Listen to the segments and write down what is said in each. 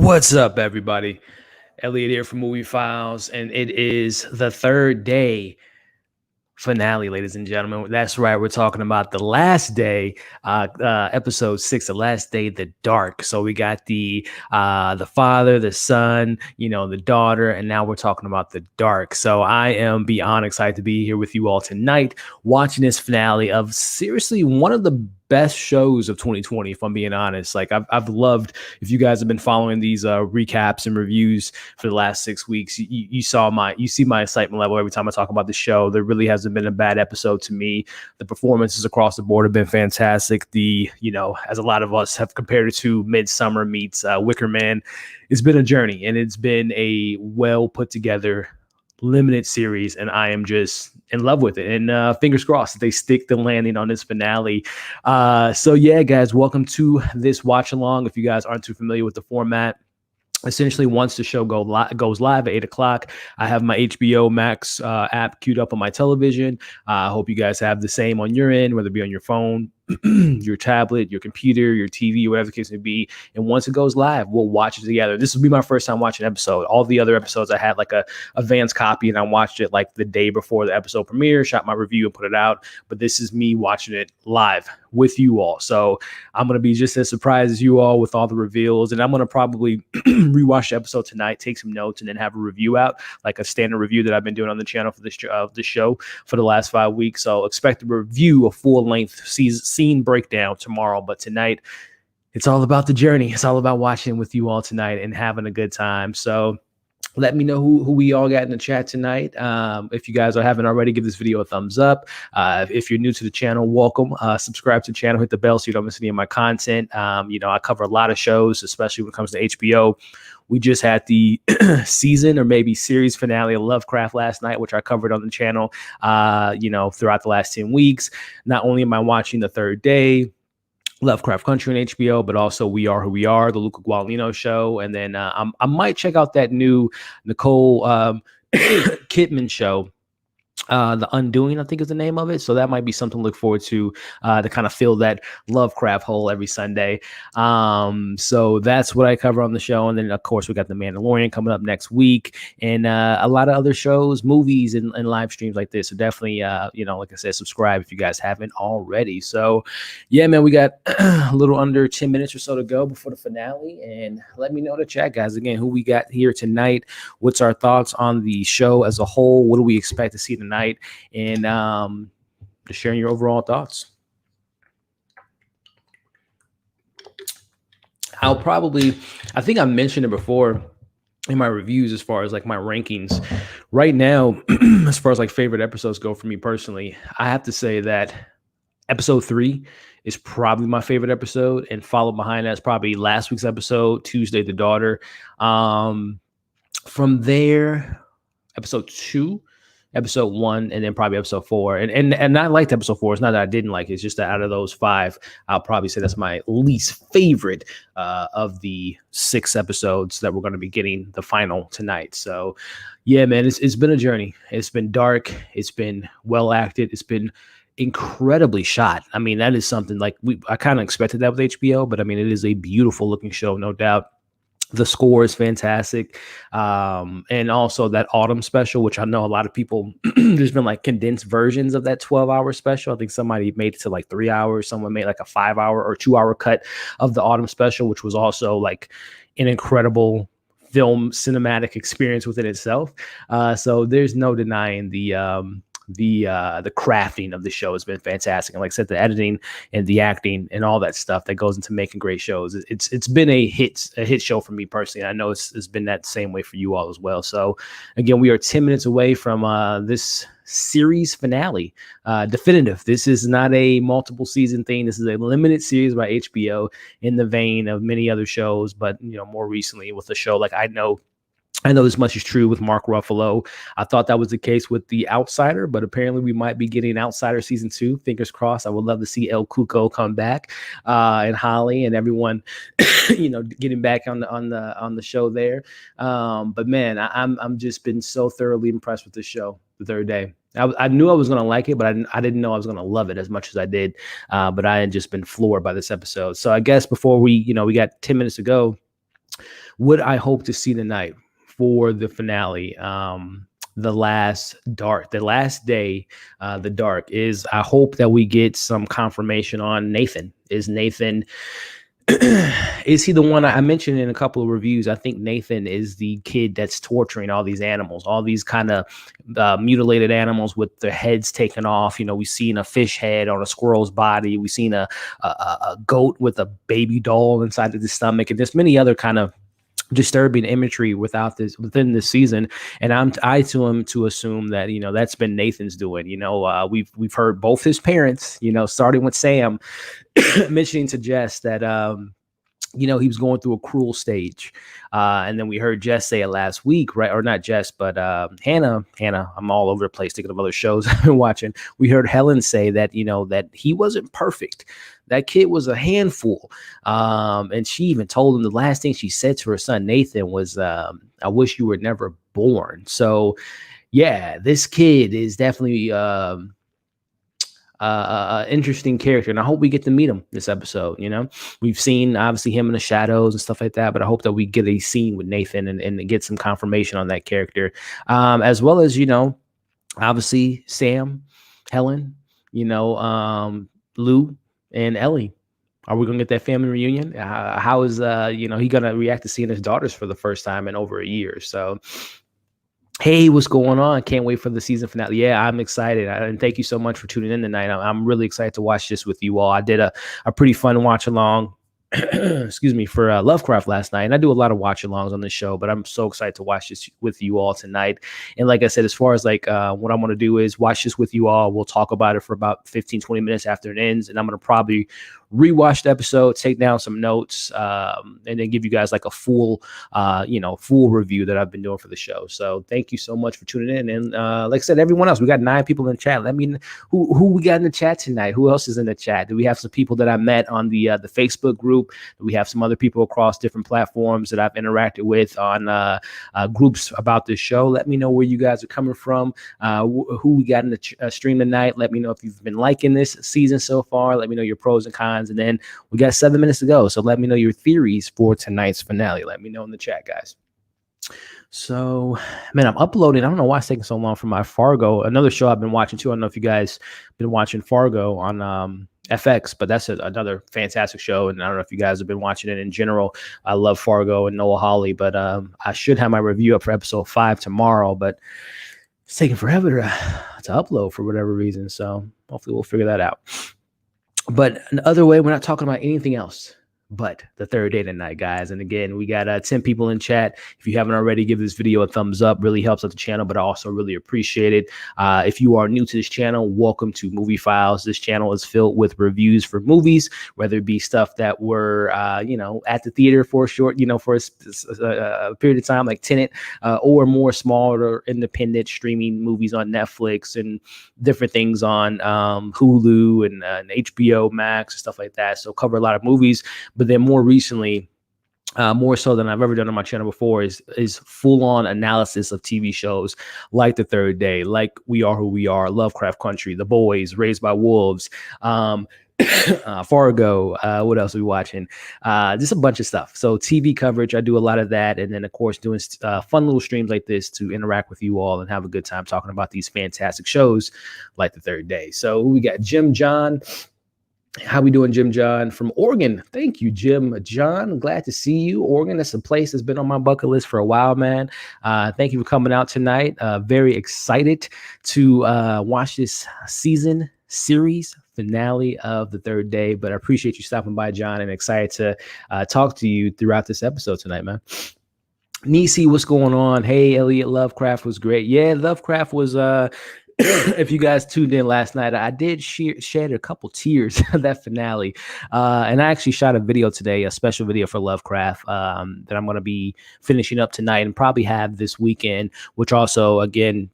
What's up, everybody? Elliot here from Movie Files, and it is the third day finale, ladies and gentlemen. That's right. We're talking about the last day, episode 6, the last day, the dark. So we got the father, the son, the daughter, and now we're talking about the dark. So I am beyond excited to be here with you all tonight, watching this finale of seriously one of the best shows of 2020, if I'm being honest. Like I've loved, if you guys have been following these recaps and reviews for the last 6 weeks, you see my excitement level every time I talk about the show. There really hasn't been a bad episode to me. The performances across the board have been fantastic. As a lot of us have compared it to Midsummer meets Wicker Man, it's been a journey, and it's been a well put together limited series, and I am just in love with it, and fingers crossed that they stick the landing on this finale. So yeah, guys, welcome to this watch along. If you guys aren't too familiar with the format, essentially once the show goes live at 8 o'clock, I have my HBO Max app queued up on my television. I hope you guys have the same on your end, whether it be on your phone, your tablet, your computer, your TV, whatever the case may be. And once it goes live, we'll watch it together. This will be my first time watching an episode. All the other episodes I had like a advanced copy, and I watched it like the day before the episode premiere, shot my review and put it out. But this is me watching it live with you all. So I'm going to be just as surprised as you all with all the reveals. And I'm going to probably rewatch the episode tonight, take some notes, and then have a review out, like a standard review that I've been doing on the channel for this show for the last 5 weeks. So expect a review, a full-length scene breakdown tomorrow. But tonight, it's all about the journey. It's all about watching with you all tonight and having a good time. So let me know who we all got in the chat tonight. If you guys haven't already, give this video a thumbs up. If you're new to the channel, welcome. Subscribe to the channel, hit the bell so you don't miss any of my content. I cover a lot of shows, especially when it comes to HBO. We just had the season or maybe series finale of Lovecraft last night, which I covered on the channel, throughout the last 10 weeks. Not only am I watching the third day, Lovecraft Country on HBO, but also We Are Who We Are, the Luca Guadagnino show. And then I might check out that new Nicole Kidman show, The Undoing, I think is the name of it. So that might be something to look forward to kind of fill that Lovecraft hole every Sunday. So that's what I cover on the show. And then, of course, we got The Mandalorian coming up next week, and a lot of other shows, movies, and live streams like this. So definitely, like I said, subscribe if you guys haven't already. So yeah, man, we got a little under 10 minutes or so to go before the finale. And let me know in the chat, guys, again, who we got here tonight. What's our thoughts on the show as a whole? What do we expect to see tonight? And just sharing your overall thoughts. I think I mentioned it before in my reviews as far as like my rankings. Right now, as far as like favorite episodes go for me personally, I have to say that episode 3 is probably my favorite episode, and followed behind that's probably last week's episode, Tuesday the Daughter. From there, episode 2, episode 1, and then probably episode 4. And I liked episode 4. It's not that I didn't like it. It's just that out of those 5, I'll probably say that's my least favorite of the 6 episodes that we're going to be getting the final tonight. So yeah, man, it's been a journey. It's been dark. It's been well acted. It's been incredibly shot. I mean, that is something like I kind of expected that with HBO, but I mean, it is a beautiful looking show, no doubt. The score is fantastic. And also that autumn special, which I know a lot of people, there's been like condensed versions of that 12-hour special. I think somebody made it to like 3 hours. Someone made like a 5-hour or 2-hour cut of the autumn special, which was also like an incredible film cinematic experience within itself. So there's no denying the crafting of the show has been fantastic. And like I said, the editing and the acting and all that stuff that goes into making great shows. It's been a hit show for me personally. I know it's been that same way for you all as well. So again, we are 10 minutes away from this series finale, definitive. This is not a multiple season thing. This is a limited series by HBO in the vein of many other shows, but more recently with a show like I know this much is true with Mark Ruffalo. I thought that was the case with The Outsider, but apparently we might be getting Outsider season 2. Fingers crossed. I would love to see El Cuco come back, and Holly and everyone, getting back on the show there. But man, I'm just been so thoroughly impressed with this show. The third day, I knew I was going to like it, but I didn't know I was going to love it as much as I did. But I had just been floored by this episode. So I guess before we got 10 minutes to go, what I hope to see tonight for the finale. The last day, the dark is. I hope that we get some confirmation on Nathan. Is Nathan? Is he the one I mentioned in a couple of reviews? I think Nathan is the kid that's torturing all these animals, all these kind of mutilated animals with their heads taken off. You know, we've seen a fish head on a squirrel's body. We've seen a goat with a baby doll inside of the stomach, and there's many other kind of disturbing imagery within this season. And I to him to assume that, you know, that's been Nathan's doing. You know, we've heard both his parents, you know, starting with Sam mentioning to Jess that you know, he was going through a cruel stage. And then we heard Jess say it last week, right? Or not Jess, but Hannah, I'm all over the place thinking of other shows I've been watching. We heard Helen say that, you know, that he wasn't perfect. That kid was a handful. And she even told him the last thing she said to her son, Nathan, was, I wish you were never born. So, yeah, this kid is definitely interesting character, and I hope we get to meet him this episode. You know, we've seen obviously him in the shadows and stuff like that, but I hope that we get a scene with Nathan and get some confirmation on that character, as well as, you know, obviously Sam, Helen, you know, Lou and Ellie. Are we gonna get that family reunion? How is you know, he gonna react to seeing his daughters for the first time in over a year? So, hey, what's going on? Can't wait for the season finale. Yeah, I'm excited. And thank you so much for tuning in tonight. I'm really excited to watch this with you all. I did a pretty fun watch along, excuse me, for Lovecraft last night. And I do a lot of watch alongs on this show, but I'm so excited to watch this with you all tonight. And like I said, as far as like what I want to do is watch this with you all. We'll talk about it for about 15, 20 minutes after it ends. And I'm going to probably rewatch the episode, take down some notes, and then give you guys like a full, you know, full review that I've been doing for the show. So thank you so much for tuning in. And like I said, everyone else, we got 9 people in the chat. Let me know who we got in the chat tonight. Who else is in the chat? Do we have some people that I met on the Facebook group? Do we have some other people across different platforms that I've interacted with on groups about this show? Let me know where you guys are coming from. Who we got in the stream tonight. Let me know if you've been liking this season so far. Let me know your pros and cons. And then we got 7 minutes to go. So let me know your theories for tonight's finale. Let me know in the chat, guys. So, man, I'm uploading. I don't know why it's taking so long for my Fargo. Another show I've been watching too. I don't know if you guys been watching Fargo on FX, but that's another fantastic show. And I don't know if you guys have been watching it in general. I love Fargo and Noah Hawley, but I should have my review up for episode 5 tomorrow, but it's taking forever to upload for whatever reason. So hopefully we'll figure that out. But another way, we're not talking about anything else but the third day tonight, guys. And again, we got 10 people in chat. If you haven't already, give this video a thumbs up. Really helps out the channel, but I also really appreciate it. If you are new to this channel, welcome to Movie Files. This channel is filled with reviews for movies, whether it be stuff that were, you know, at the theater for a short, you know, for a period of time, like Tenet, or more smaller independent streaming movies on Netflix and different things on Hulu and HBO Max and stuff like that. So cover a lot of movies. But then more recently, more so than I've ever done on my channel before, is full-on analysis of TV shows like The Third Day, like We Are Who We Are, Lovecraft Country, The Boys, Raised by Wolves, Fargo. What else are we watching? Just a bunch of stuff. So TV coverage, I do a lot of that. And then, of course, doing fun little streams like this to interact with you all and have a good time talking about these fantastic shows like The Third Day. So we got Jim John. How we doing, Jim John from Oregon? Thank you, Jim John. Glad to see you. Oregon, that's a place that's been on my bucket list for a while, man. Thank you for coming out tonight. Very excited to watch this season series finale of The Third Day. But I appreciate you stopping by, John, and excited to talk to you throughout this episode tonight, man. Nisi, what's going on? Hey, Elliot, Lovecraft was great. Yeah, Lovecraft was if you guys tuned in last night, I did shed a couple tears at that finale. And I actually shot a video today, a special video for Lovecraft that I'm going to be finishing up tonight and probably have this weekend, which also, again,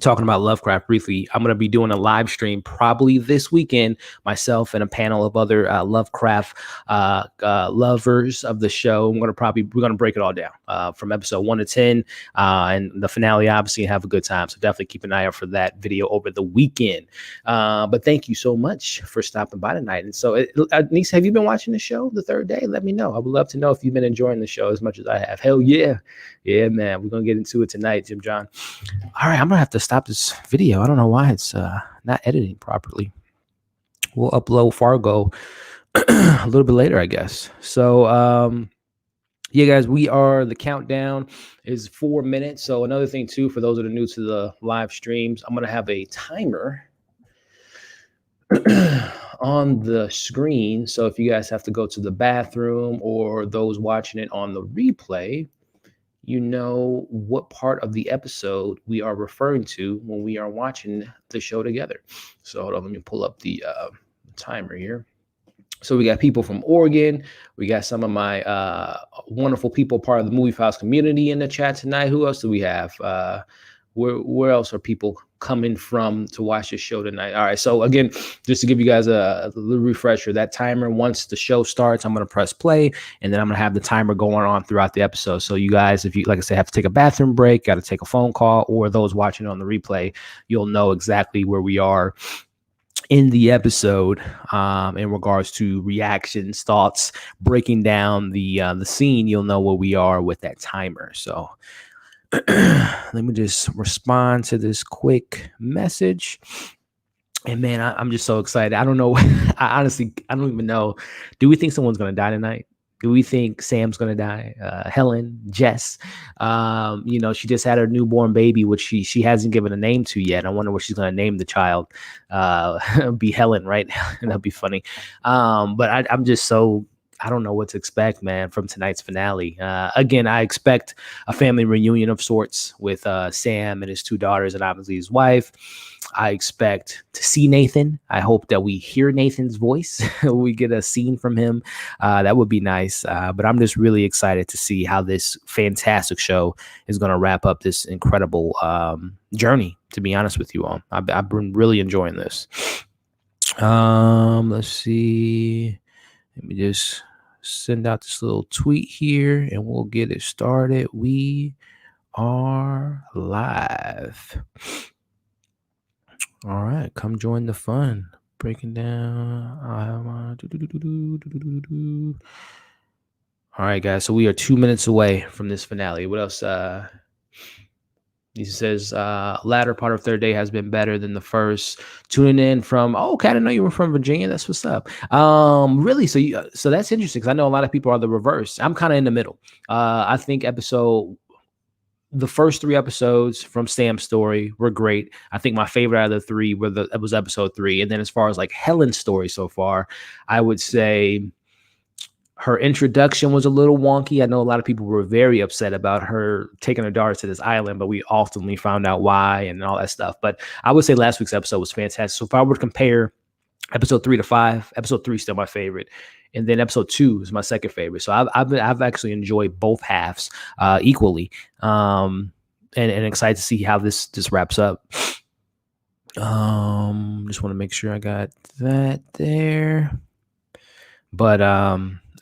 talking about Lovecraft briefly. I'm going to be doing a live stream probably this weekend, myself and a panel of other Lovecraft lovers of the show. We're going to break it all down from episode 1 to 10 and the finale, obviously, and have a good time. So definitely keep an eye out for that video over the weekend. But thank you so much for stopping by tonight. And so, Niece, have you been watching the show the third day? Let me know. I would love to know if you've been enjoying the show as much as I have. Hell yeah. Yeah, man. We're going to get into it tonight, Jim John. All right, I'm going to have to stop this video. I don't know why it's not editing properly. We'll upload Fargo a little bit later, I guess. So, yeah, guys, the countdown is 4 minutes. So another thing, too, for those that are new to the live streams, I'm going to have a timer on the screen. So if you guys have to go to the bathroom or those watching it on the replay, you know what part of the episode we are referring to when we are watching the show together. So hold on, let me pull up the timer here. So we got people from Oregon. We got some of my wonderful people, part of the Movie Files community in the chat tonight. Who else do we have? Where else are people coming from to watch this show tonight? All right. So again, just to give you guys a little refresher, that timer, once the show starts, I'm going to press play, and then I'm going to have the timer going on throughout the episode. So you guys, if you, like I said, have to take a bathroom break, got to take a phone call, or those watching on the replay, you'll know exactly where we are in the episode in regards to reactions, thoughts, breaking down the scene. You'll know where we are with that timer. So let me just respond to this quick message. And man, I'm just so excited. I don't know. I don't even know. Do we think someone's going to die tonight? Do we think Sam's going to die? Helen, Jess, she just had her newborn baby, which she hasn't given a name to yet. I wonder what she's going to name the child. Be Helen, right? That'd be funny. But I'm just so, I don't know what to expect, man, from tonight's finale. Again, I expect a family reunion of sorts with Sam and his 2 daughters and obviously his wife. I expect to see Nathan. I hope that we hear Nathan's voice. We get a scene from him. That would be nice. But I'm just really excited to see how this fantastic show is going to wrap up this incredible journey, to be honest with you all. I've been really enjoying this. Let's see. Let me just send out this little tweet here and we'll get it started. We are live. All right, come join the fun. Breaking down. All right, guys. So we are 2 minutes away from this finale. What else? He says, latter part of third day has been better than the first. Tuning in from, okay, I didn't know you were from Virginia. That's what's up. Really? So that's interesting because I know a lot of people are the reverse. I'm kind of in the middle. I think the first 3 episodes from Sam's story were great. I think my favorite out of the 3 was episode 3. And then as far as like Helen's story so far, I would say her introduction was a little wonky. I know a lot of people were very upset about her taking her daughter to this island, but we ultimately found out why and all that stuff. But I would say last week's episode was fantastic. So if I were to compare episode 3 to 5, episode 3 is still my favorite. And then episode 2 is my second favorite. So I've actually enjoyed both halves equally, and excited to see how this wraps up. Just want to make sure I got that there. But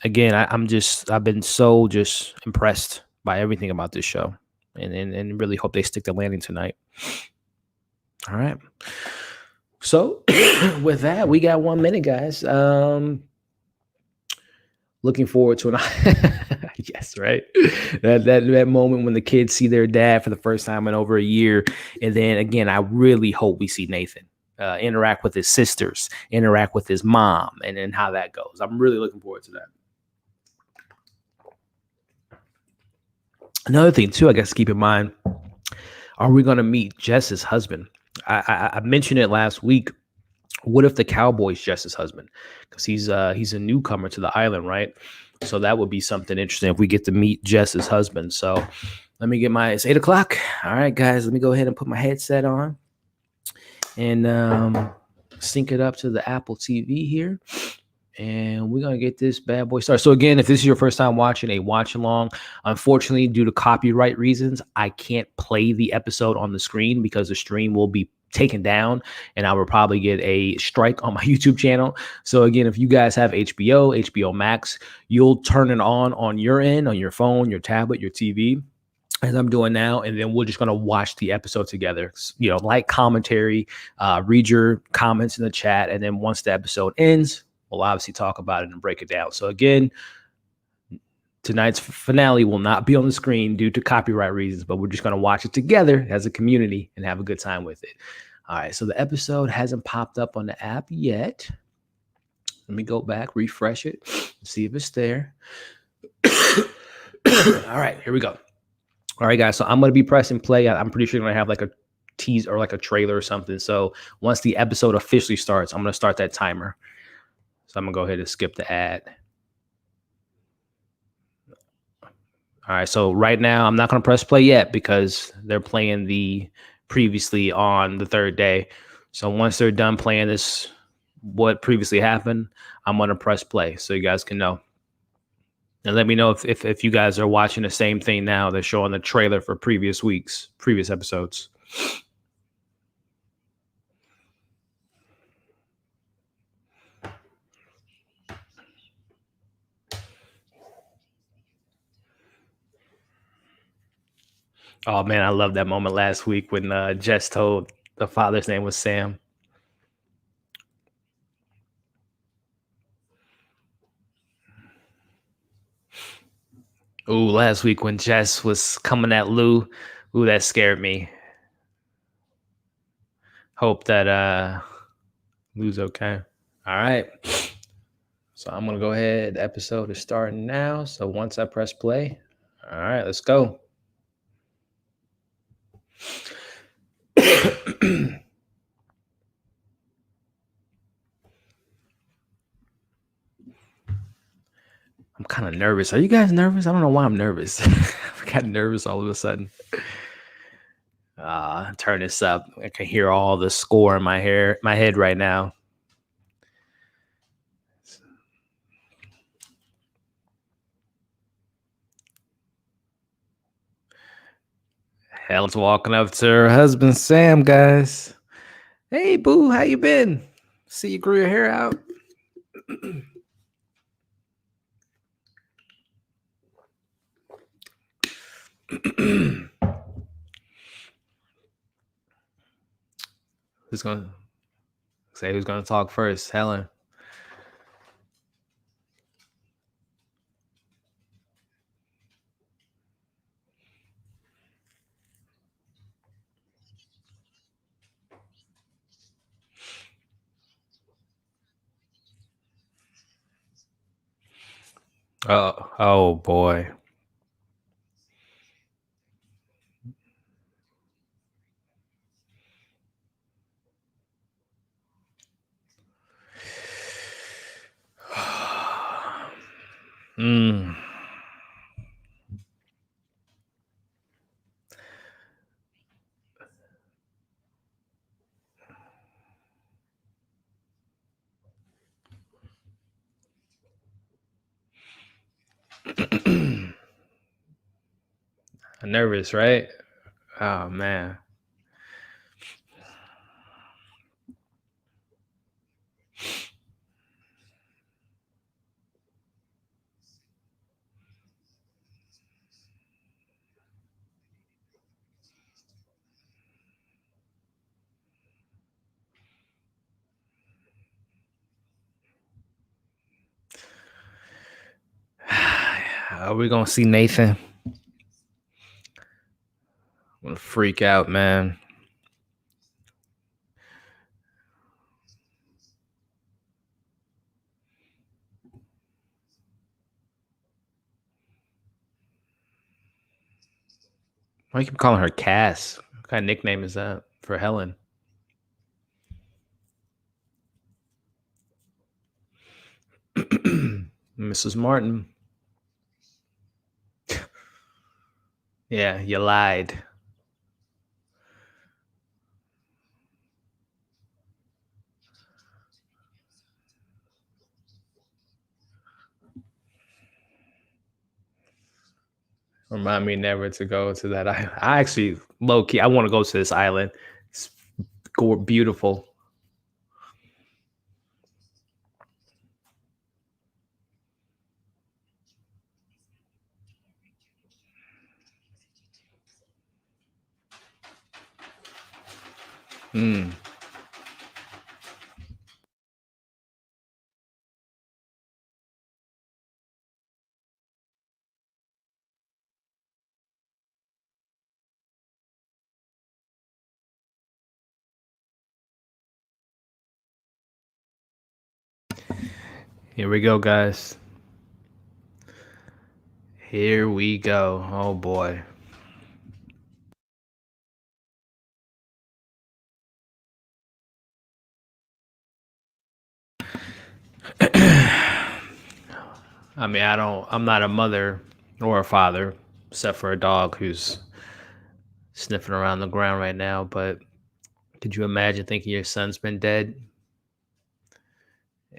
again, I've been so just impressed by everything about this show, and really hope they stick the landing tonight. All right. So with that, we got 1 minute, guys. Looking forward to yes, right. That moment when the kids see their dad for the first time in over a year. And then again, I really hope we see Nathan interact with his sisters, interact with his mom, and then how that goes. I'm really looking forward to that. Another thing too, I guess, keep in mind, are we going to meet Jess's husband? I mentioned it last week. What if the cowboy's Jess's husband? Because he's a newcomer to the island, right? So that would be something interesting if we get to meet Jess's husband. So let me get it's 8:00. All right, guys, let me go ahead and put my headset on and sync it up to the Apple TV here. And we're gonna get this bad boy started. So again, if this is your first time watching a watch along, unfortunately, due to copyright reasons, I can't play the episode on the screen because the stream will be taken down and I will probably get a strike on my YouTube channel. So again, if you guys have HBO Max, you'll turn it on your end, on your phone, your tablet, your TV, as I'm doing now, and then we're just going to watch the episode together, like commentary, read your comments in the chat, and then once the episode ends, we'll obviously talk about it and break it down. So again, tonight's finale will not be on the screen due to copyright reasons, but we're just going to watch it together as a community and have a good time with it. All right, so the episode hasn't popped up on the app yet. Let me go back, refresh it, see if it's there. All right, here we go. All right, guys, so I'm going to be pressing play. I'm pretty sure I'm going to have like a tease or like a trailer or something. So once the episode officially starts, I'm going to start that timer. So I'm going to go ahead and skip the ad. All right, so right now I'm not going to press play yet because they're playing the previously on the third day. So once they're done playing this, what previously happened, I'm going to press play so you guys can know. And let me know if you guys are watching the same thing now. They're showing the trailer for previous episodes. Oh, man, I love that moment last week when Jess told the father's name was Sam. Ooh, last week when Jess was coming at Lou, that scared me. Hope that Lou's okay. All right. So I'm going to go ahead. The episode is starting now. So once I press play, all right, let's go. I'm kind of nervous. Are you guys nervous? I don't know why I'm nervous. I got nervous all of a sudden. Turn this up. I can hear all the score in my head right now. Helen's walking up to her husband Sam, guys. Hey, boo, how you been? See you grew your hair out. Who's gonna talk first? Helen. Oh boy. Nervous, right? Oh man. Are we gonna see Nathan? I'm gonna freak out, man. Why you keep calling her Cass? What kind of nickname is that for Helen? Mrs. Martin. Yeah, you lied. Remind me never to go to that island. I actually, low key, I want to go to this island. It's beautiful. Mm. Here we go, guys. Here we go. Oh boy. I mean, I'm not a mother or a father, except for a dog who's sniffing around the ground right now. But could you imagine thinking your son's been dead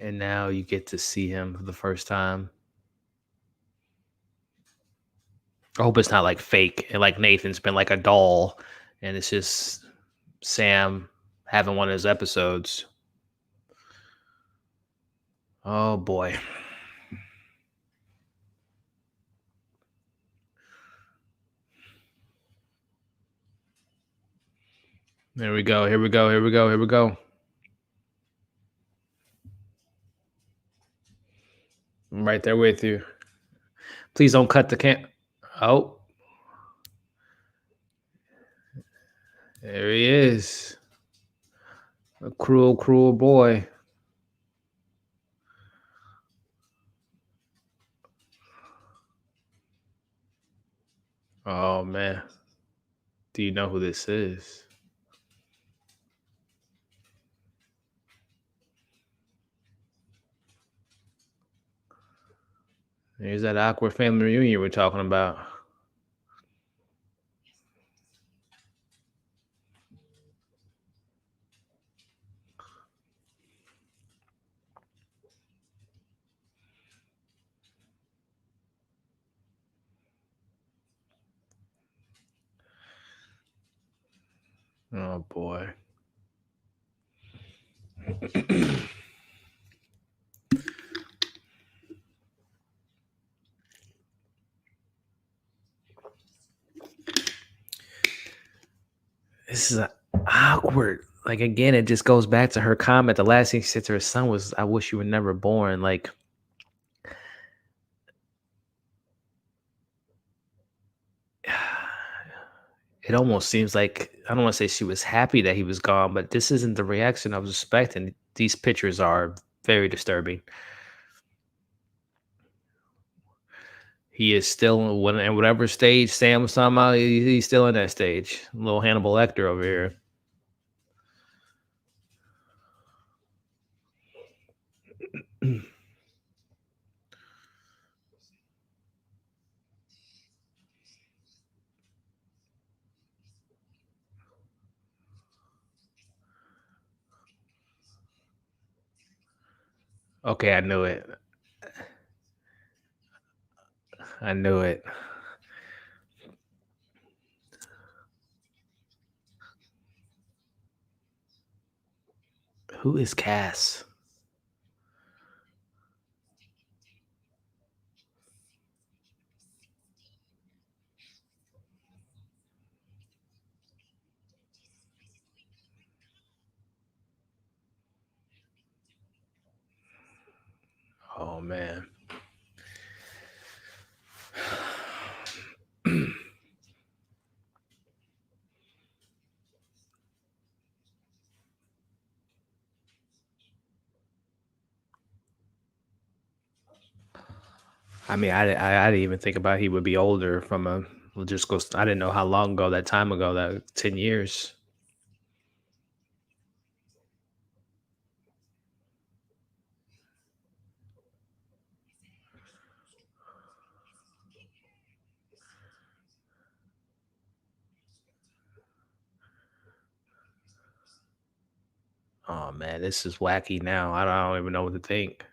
and now you get to see him for the first time? I hope it's not like fake and like Nathan's been like a doll and it's just Sam having one of his episodes. Oh boy. Here we go. Here we go. Here we go. Here we go. I'm right there with you. Please don't cut the Oh, there he is. A cruel, cruel boy. Oh man. Do you know who this is? There's that awkward family reunion we're talking about. Oh boy. This is awkward. Like again, it just goes back to her comment. The last thing she said to her son was, "I wish you were never born." Like, it almost seems like I don't want to say she was happy that he was gone, but this isn't the reaction I was expecting. These pictures are very disturbing. He is still in whatever stage Sam was talking about. He's still in that stage. Little Hannibal Lecter over here. Okay, I knew it. I knew it. Who is Cass? Oh man. I mean, I didn't even think about he would be older from a we'll just go. I didn't know how long ago that time ago that 10 years. Oh man, this is wacky now. I don't even know what to think.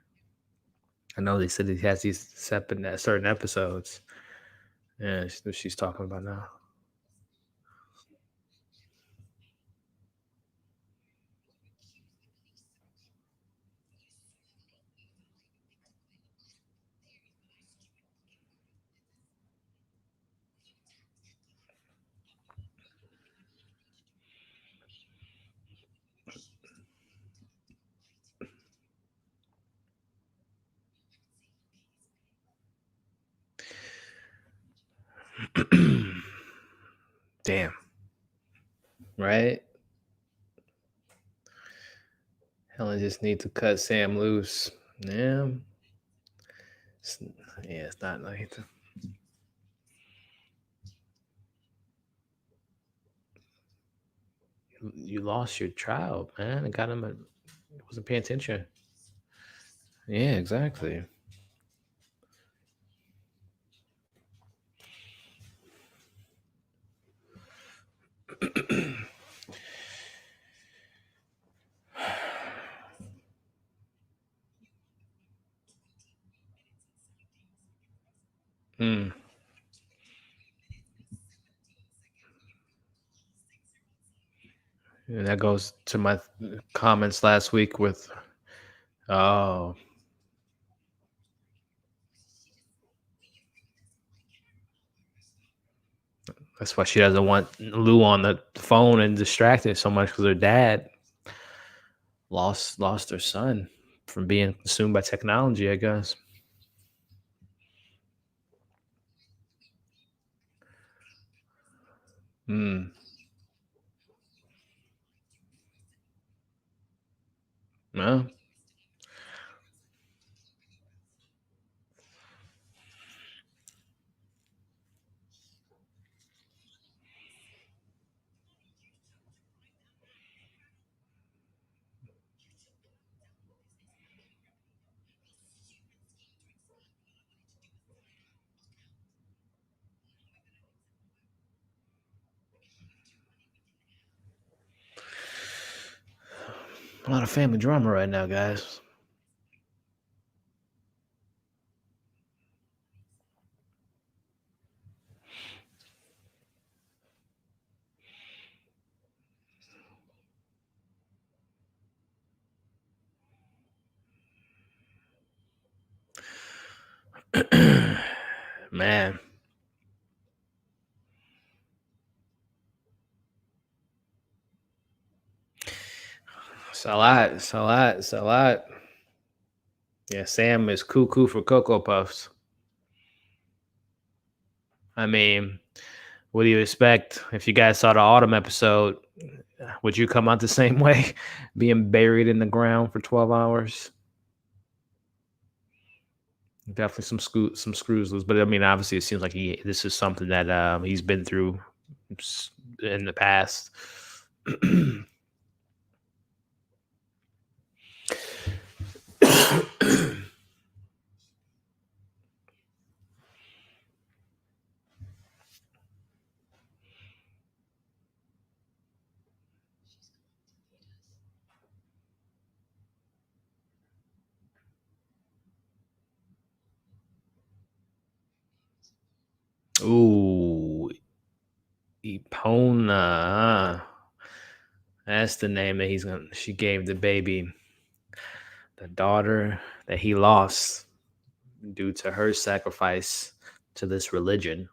I know they said he has these certain episodes. Yeah, that's what she's talking about now. Damn. Right? Helen just need to cut Sam loose. Yeah. It's, yeah, it's not like you lost your child, man. It got him. Wasn't paying attention. Yeah, exactly. Mm. And that goes to my comments last week with, oh, that's why she doesn't want Lou on the phone and distracted so much because her dad lost her son from being consumed by technology, I guess. Mm. Well, a lot of family drama right now, guys. Man, it's a lot. It's a lot. It's a lot. Yeah, Sam is cuckoo for Cocoa Puffs. I mean, what do you expect? If you guys saw the autumn episode, would you come out the same way, being buried in the ground for 12 hours? Definitely some screws loose, but I mean, obviously, it seems like this is something that he's been through in the past. Ooh, Epona. That's the name that she gave the baby, the daughter that he lost due to her sacrifice to this religion.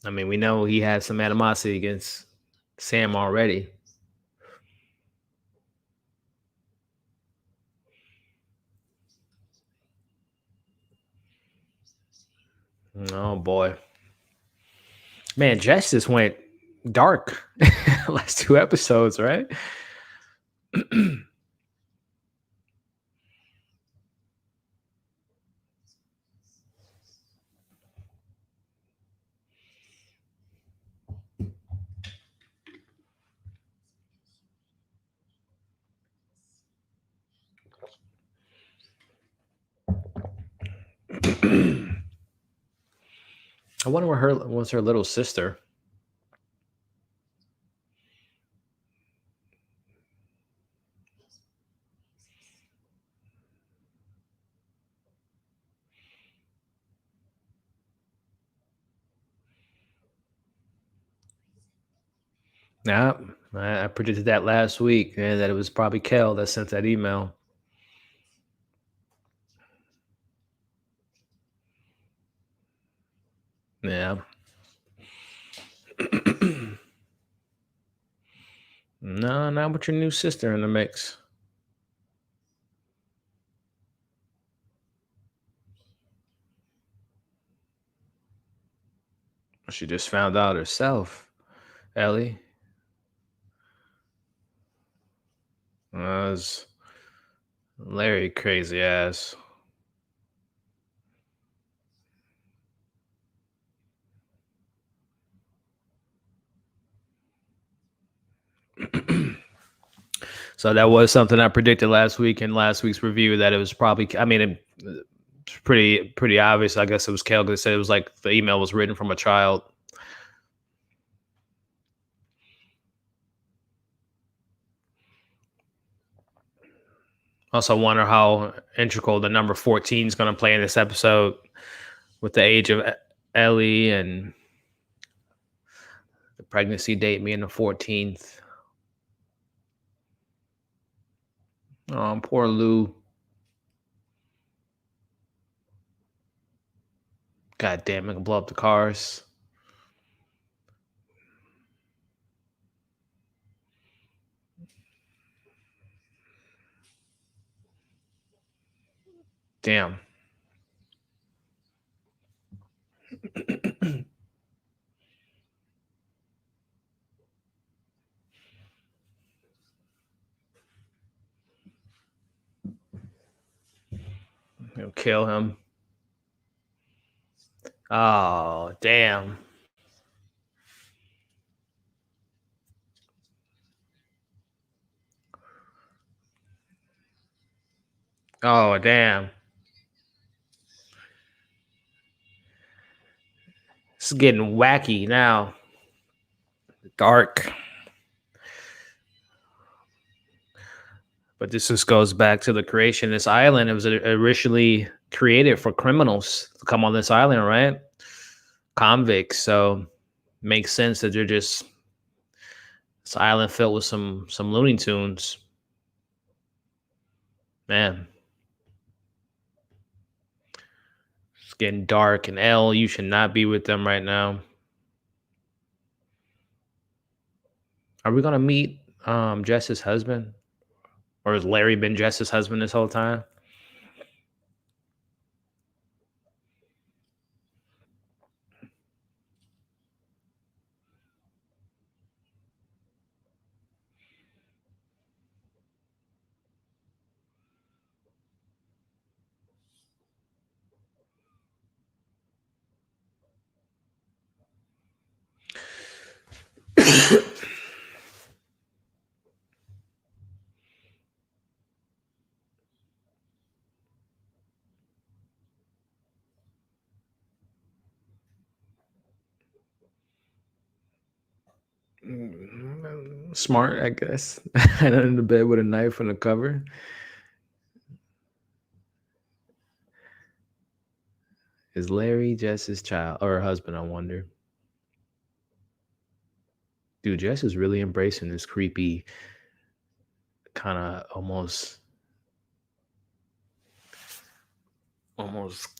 I mean, we know he had some animosity against Sam already. Oh boy, man, Justice went dark last two episodes, right? I wonder where her was her little sister. Yeah, I predicted that last week, and that it was probably Kel that sent that email. Yeah. No, not with your new sister in the mix. She just found out herself, Ellie. Was Larry crazy ass. So that was something I predicted last week in last week's review that it was probably. I mean, it's pretty obvious. I guess it was Kel because said it was like the email was written from a child. Also, wonder how integral the number 14 is going to play in this episode with the age of Ellie and the pregnancy date being the 14th. Oh, poor Lou. God damn it, can blow up the cars. Damn. He'll kill him. Oh, damn. Oh, damn. It's getting wacky now. Dark. But this just goes back to the creation of this island. It was originally created for criminals to come on this island, right? Convicts. So makes sense that they're just this island filled with some Looney Tunes. Man, it's getting dark. And Elle, you should not be with them right now. Are we gonna meet Jess's husband? Or has Larry been Jess's husband this whole time? Smart, I guess. And under the bed with a knife on the cover. Is Larry Jess's child or her husband? I wonder. Dude, Jess is really embracing this creepy, kind of almost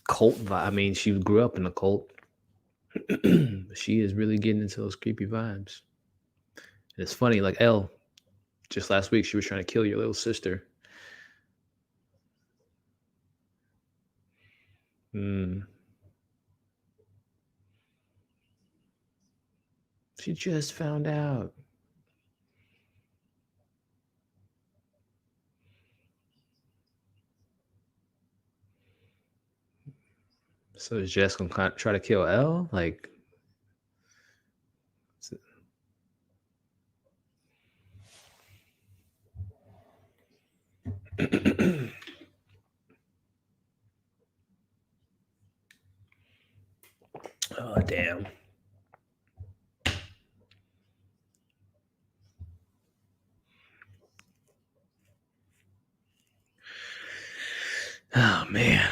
cult vibe. I mean, she grew up in a cult. She is really getting into those creepy vibes. And it's funny, like Elle, just last week she was trying to kill your little sister. Mm. She just found out. So is Jess gonna try to kill Elle? Like, oh damn. Oh man.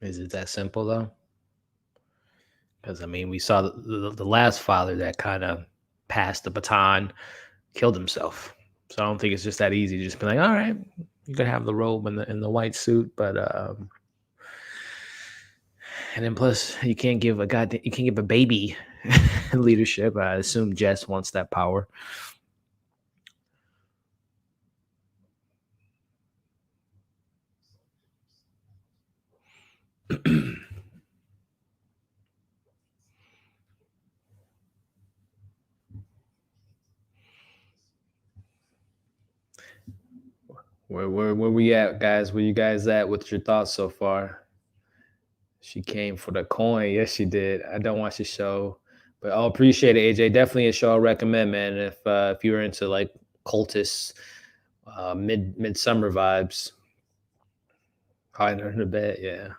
Is it that simple though? Because I mean, we saw the last father that kind of passed the baton, killed himself. So I don't think it's just that easy to just be like, all right, you can have the robe and the white suit, but and then plus you can't give a baby leadership. I assume Jess wants that power. Where we at, guys? Where you guys at with your thoughts so far? She came for the coin. Yes, she did. I don't watch the show, but I'll appreciate it, AJ. Definitely a show I recommend, man. If you're into like cultist, midsummer vibes, Kleiner in the bed, yeah.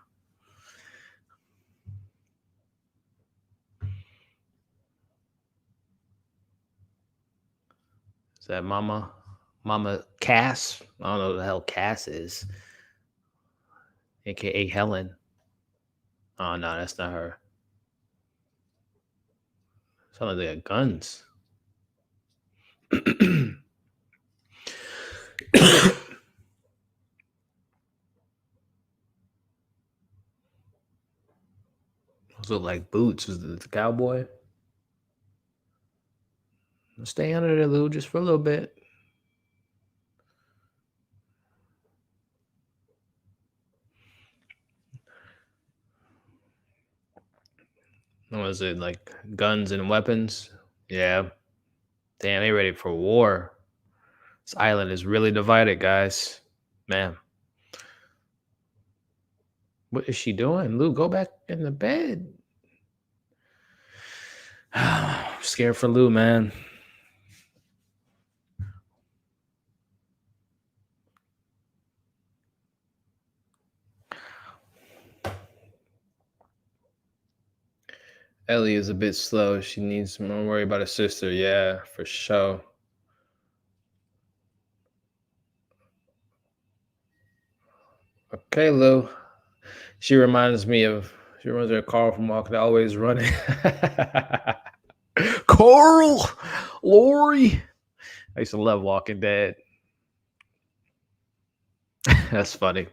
Is that Mama Cass? I don't know who the hell Cass is, aka Helen. Oh no, that's not her. Sounds like they got guns. Those look like boots. Was the cowboy? Stay under there, Lou, just for a little bit. What is it, like guns and weapons? Yeah. Damn, they ready for war. This island is really divided, guys. Man. What is she doing? Lou, go back in the bed. I'm scared for Lou, man. Ellie is a bit slow. She needs more worry about her sister. Yeah, for sure. Okay, Lou. She reminds me of Carl from Walking, always running. Carl, Lori. I used to love Walking Dead. That's funny.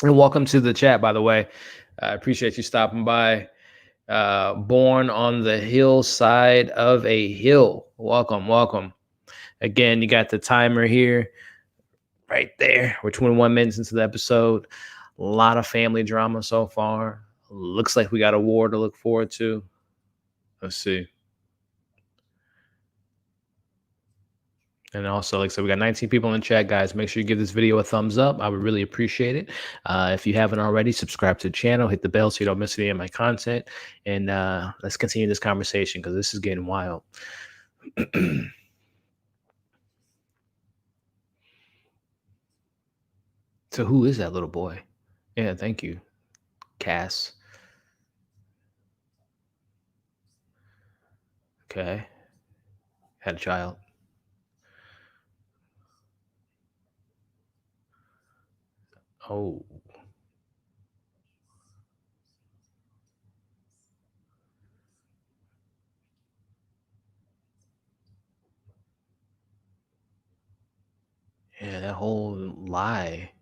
And welcome to the chat, by the way. I appreciate you stopping by. Born on the hillside of a hill. Welcome. Again, you got the timer here, right there. We're 21 minutes into the episode. A lot of family drama so far. Looks like we got a war to look forward to. Let's see. And also, like I said, we got 19 people in the chat, guys. Make sure you give this video a thumbs up. I would really appreciate it. If you haven't already, subscribe to the channel, hit the bell so you don't miss any of my content. And let's continue this conversation because this is getting wild. So who is that little boy? Yeah, thank you, Cass. Okay. Had a child. Oh. Yeah, that whole lie.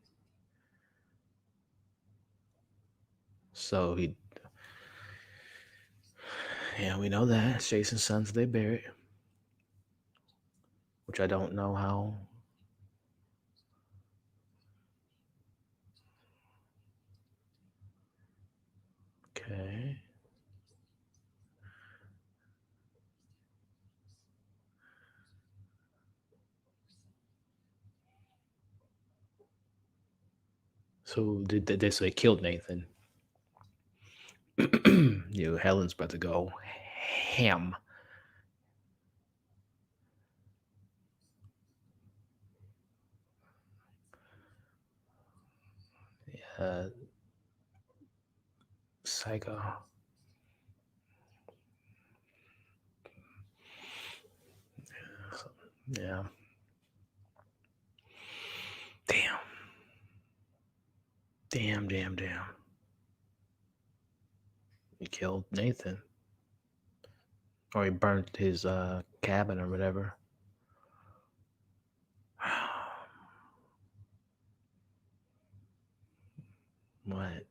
So yeah, we know that. It's Jason's sons, they buried. Which I don't know how. Okay. So did they say killed Nathan? Helen's about to go ham. Psycho. Yeah. Damn. He killed Nathan. Or he burnt his cabin or whatever. What?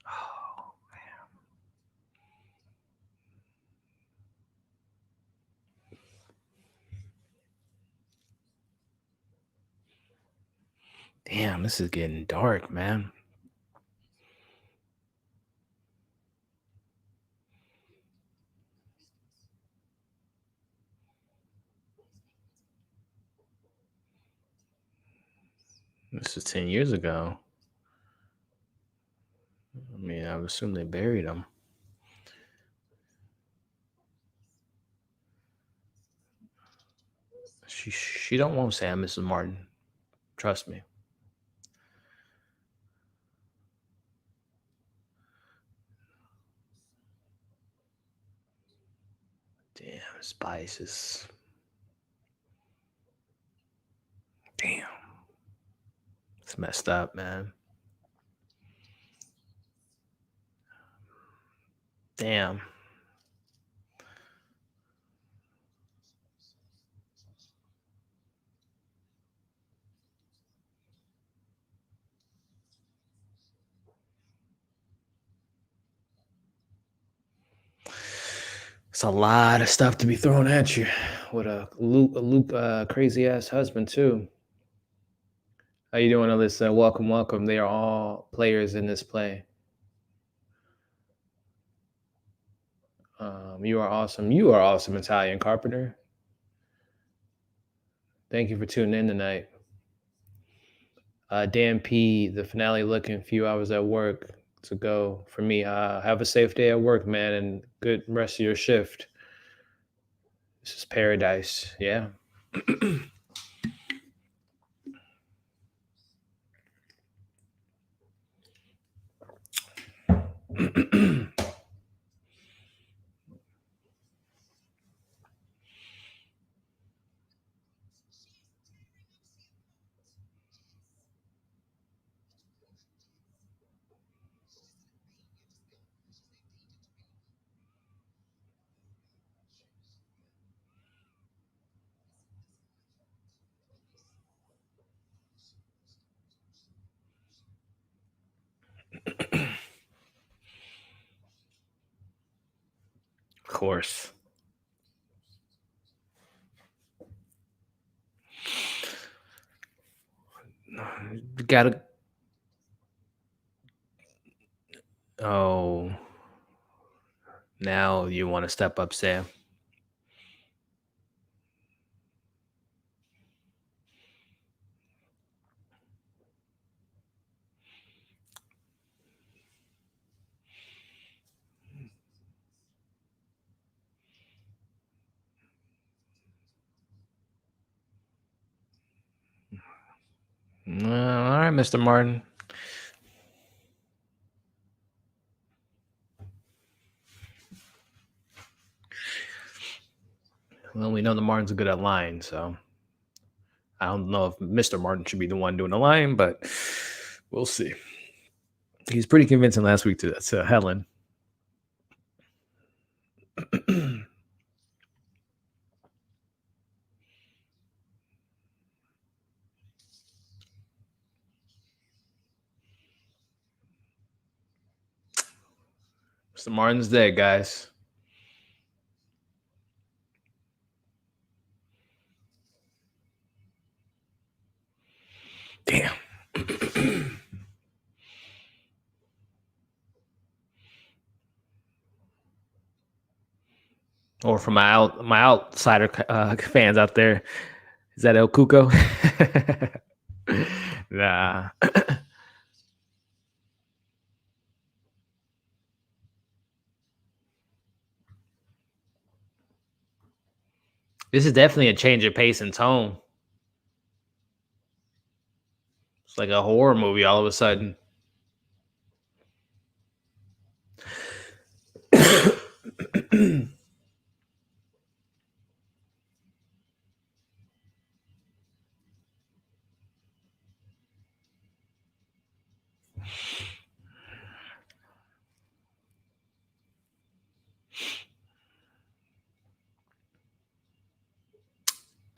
Oh, damn, this is getting dark, man. This is 10 years ago. I mean, I would assume they buried him. She don't want to say I'm Mrs. Martin. Trust me. Damn, Spice is. Damn. It's messed up, man. Damn. It's a lot of stuff to be thrown at you with a Luke crazy ass husband too. How you doing, Alyssa? Welcome, welcome. They are all players in this play. You are awesome. You are awesome, Italian Carpenter. Thank you for tuning in tonight. Dan P, the finale looking a few hours at work to go for me. Have a safe day at work, man, and good rest of your shift. This is paradise. Yeah. Of course. You gotta. Oh. Now you want to step up, Sam. All right, Mr. Martin. Well, we know the Martins are good at lying, so I don't know if Mr. Martin should be the one doing the lying, but we'll see. He's pretty convincing last week to Helen. Mr. Martin's dead, guys. Damn. Or for my outsider fans out there, is that El Cuco? Nah. This is definitely a change of pace and tone. It's like a horror movie all of a sudden.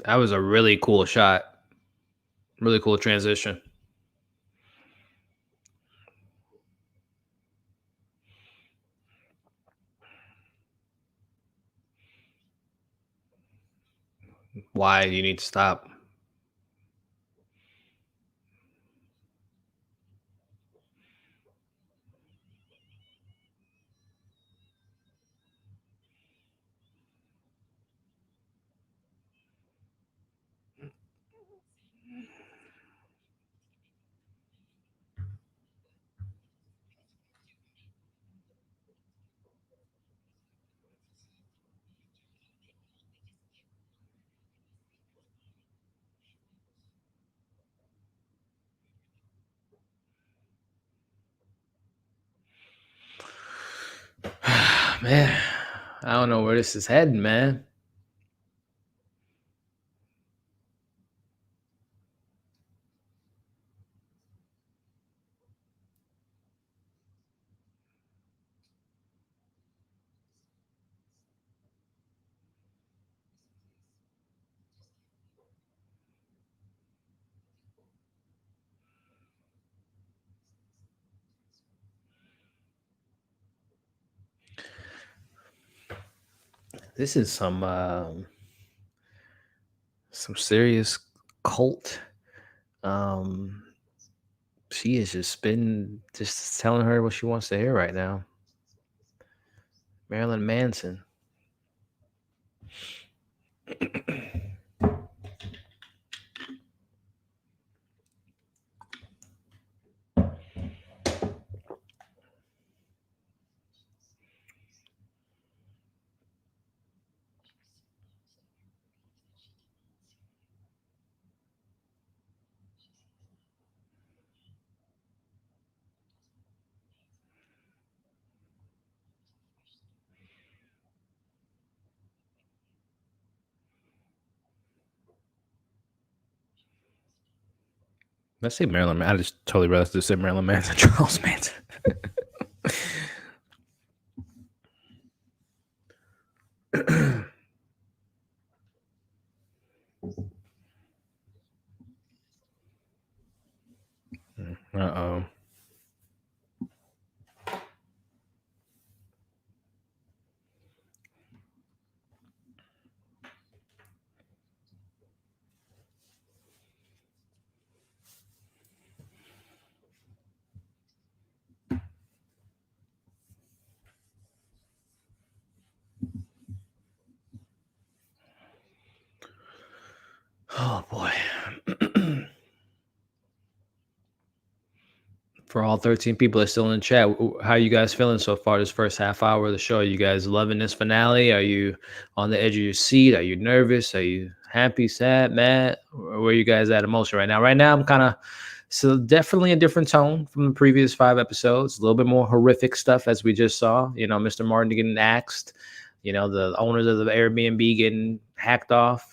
That was a really cool shot. Really cool transition. Why do you need to stop? Man, I don't know where this is heading, man. This is some serious cult. She has just been just telling her what she wants to hear right now. Marilyn Manson. Let's say Marilyn. I just totally realized to say Marilyn Manson, Charles Manson. Uh-oh. Oh boy. For all 13 people that are still in the chat, how are you guys feeling so far this first half hour of the show? Are you guys loving this finale? Are you on the edge of your seat? Are you nervous? Are you happy, sad, mad? Where are you guys at emotion right now? Right now, I'm kind of so definitely a different tone from the previous 5 episodes. A little bit more horrific stuff as we just saw. You know, Mr. Martin getting axed. You know, the owners of the Airbnb getting hacked off.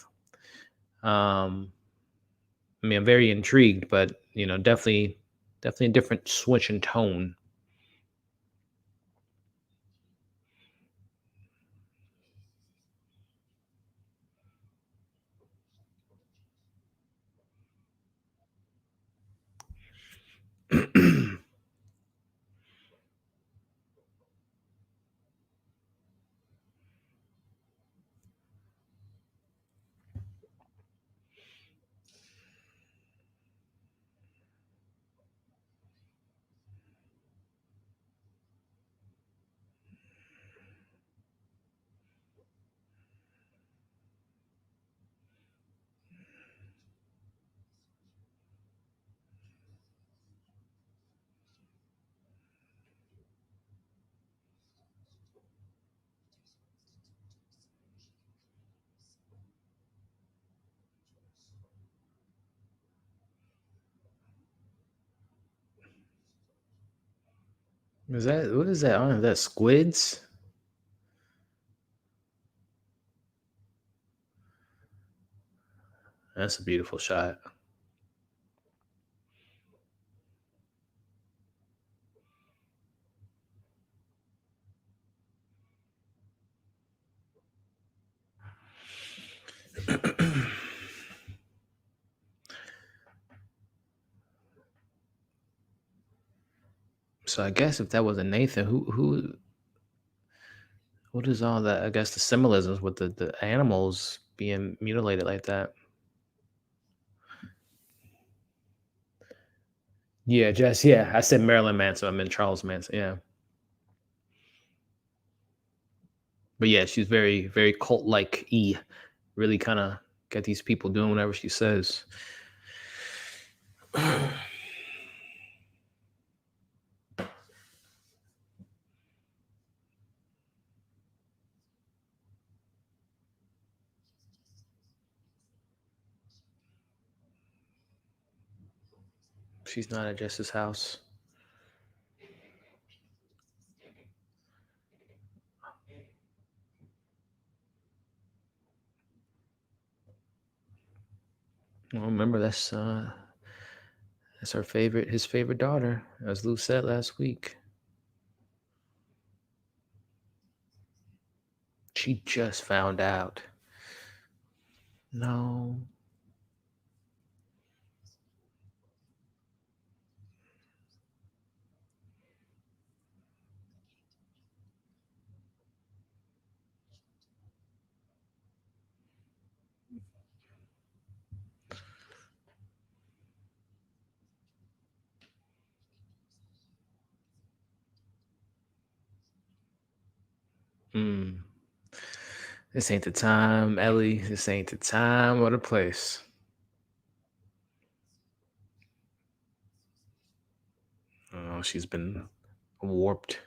I mean, I'm very intrigued, but you know, definitely a different switch in tone. Is that what is that? I don't know. Is that squids? That's a beautiful shot. So I guess if that wasn't Nathan, who what is all that? I guess the symbolisms with the animals being mutilated like that. Yeah, Jess. Yeah, I said Marilyn Manson. I meant Charles Manson. Yeah, but yeah, she's very very cult like. Really kind of get these people doing whatever she says. She's not at Jess's house. Well, remember that's his favorite daughter, as Lou said last week. She just found out. No. Hmm. This ain't the time, Ellie. This ain't the time or the place. Oh, she's been warped.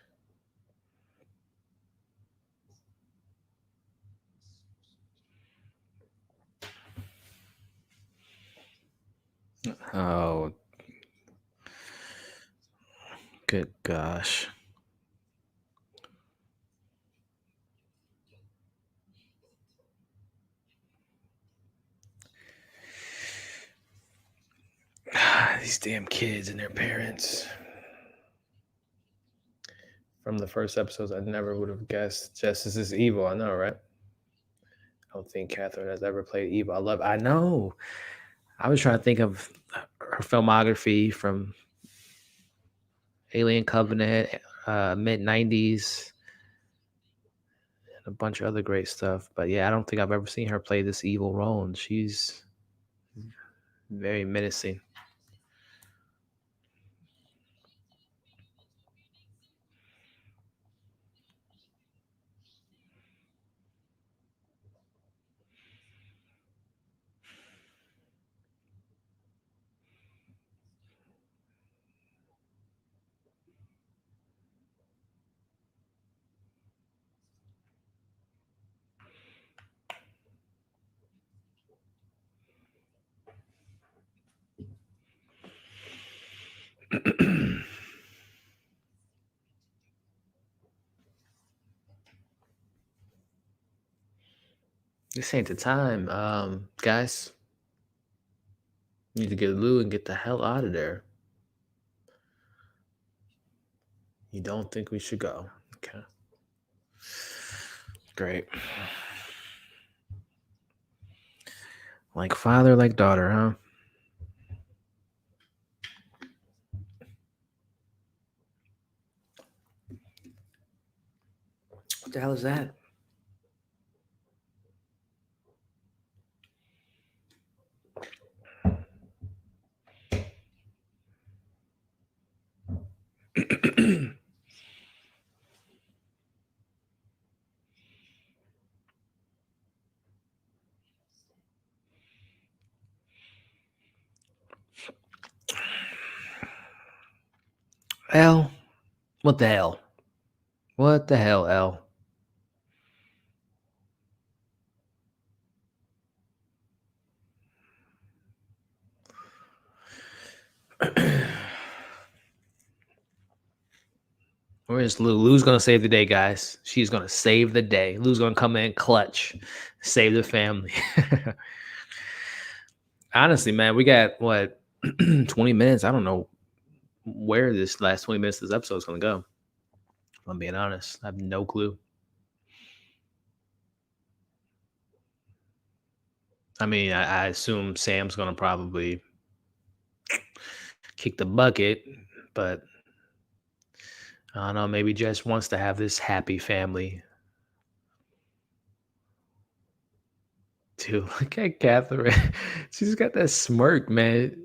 Oh, good gosh. These damn kids and their parents. From the first episodes, I never would have guessed Justice is evil. I know, right? I don't think Catherine has ever played evil. I know. I was trying to think of her filmography from Alien Covenant, mid 90s, and a bunch of other great stuff. But yeah, I don't think I've ever seen her play this evil role, and she's very menacing. This ain't the time, guys. Need to get Lou and get the hell out of there. You don't think we should go? Okay. Great. Like father, like daughter, huh? What the hell is that? L? What the hell? What the hell, L? Where is Lou? Lou's gonna save the day, guys. She's gonna save the day. Lou's gonna come in clutch, save the family. Honestly, man, we got what 20 minutes. I don't know where this last 20 minutes of this episode is gonna go. If I'm being honest. I have no clue. I mean, I assume Sam's gonna probably kick the bucket, but I don't know. Maybe Jess wants to have this happy family. Too. Look at Catherine. She's got that smirk, man.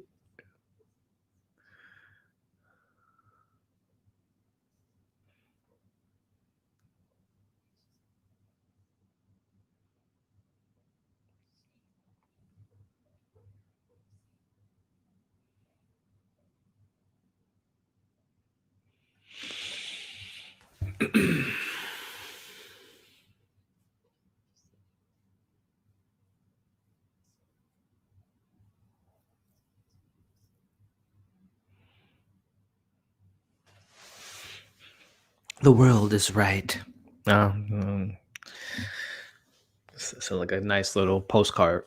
The world is right. Oh, so like a nice little postcard.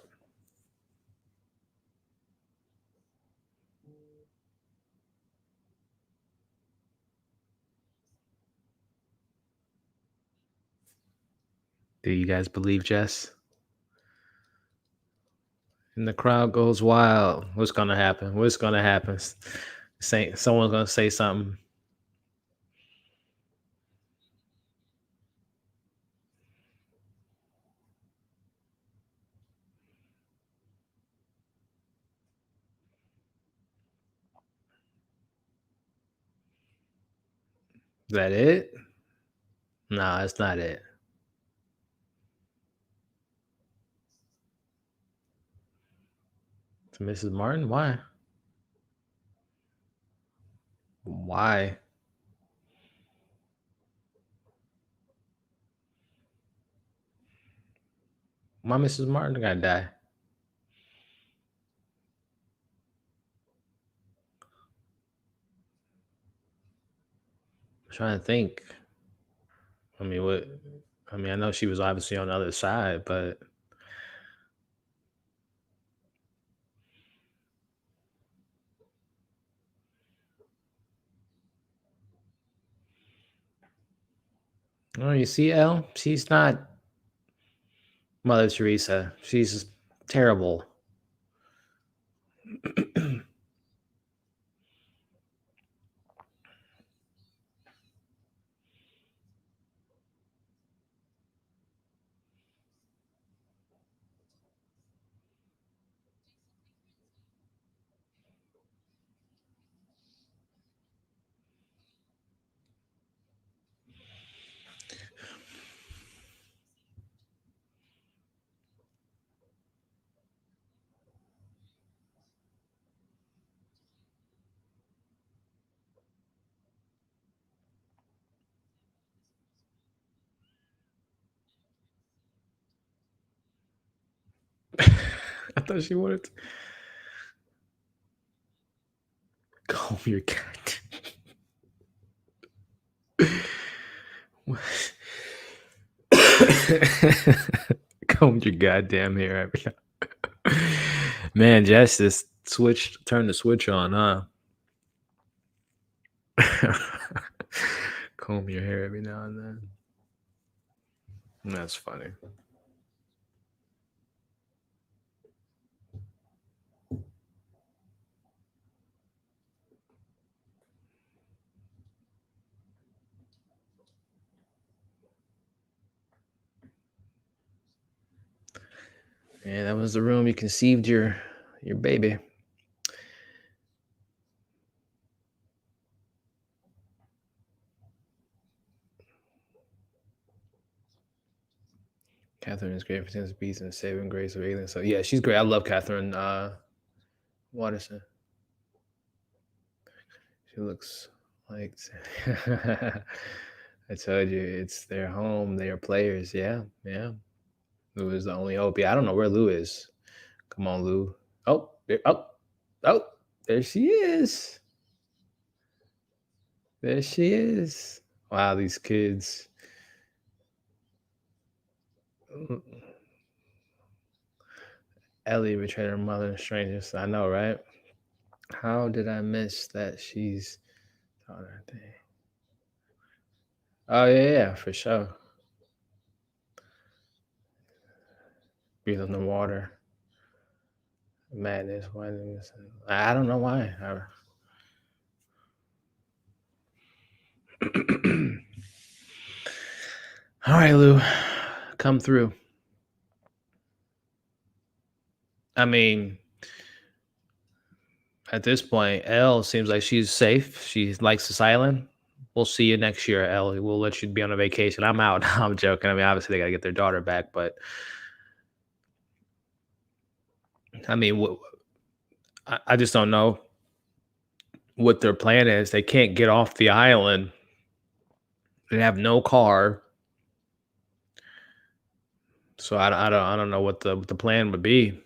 Do you guys believe Jess? And the crowd goes wild. What's gonna happen? What's gonna happen? Say someone's gonna say something. Is that it? No, it's not it. To Mrs. Martin? Why? Why? Why Mrs. Martin gotta die? I'm trying to think. I mean, what? I mean, I know she was obviously on the other side, but oh, you see, Elle, she's not Mother Teresa. She's terrible. I thought she wanted to comb your cat. Comb your goddamn hair. Man, Jess just turned the switch on, huh? Comb your hair every now and then. That's funny. Yeah, that was the room you conceived your baby. Catherine is great for sense of peace and saving grace of aliens. So yeah, she's great. I love Katherine Waterston. She looks like I told you, it's their home. They are players. Yeah, yeah. Lou is the only hope. Yeah, I don't know where Lou is. Come on, Lou. Oh, oh, there she is. There she is. Wow, these kids. Ellie betrayed her mother and strangers. I know, right? How did I miss that she's taught her thing? Oh yeah, for sure. Breathe on the water. Madness. Why did I don't know why. All right, Lou, come through. I mean, at this point, Elle seems like she's safe. She likes this island. We'll see you next year, Elle. We'll let you be on a vacation. I'm out. I'm joking. I mean, obviously they got to get their daughter back, but I mean, I just don't know what their plan is. They can't get off the island. They have no car, so I don't know what the plan would be.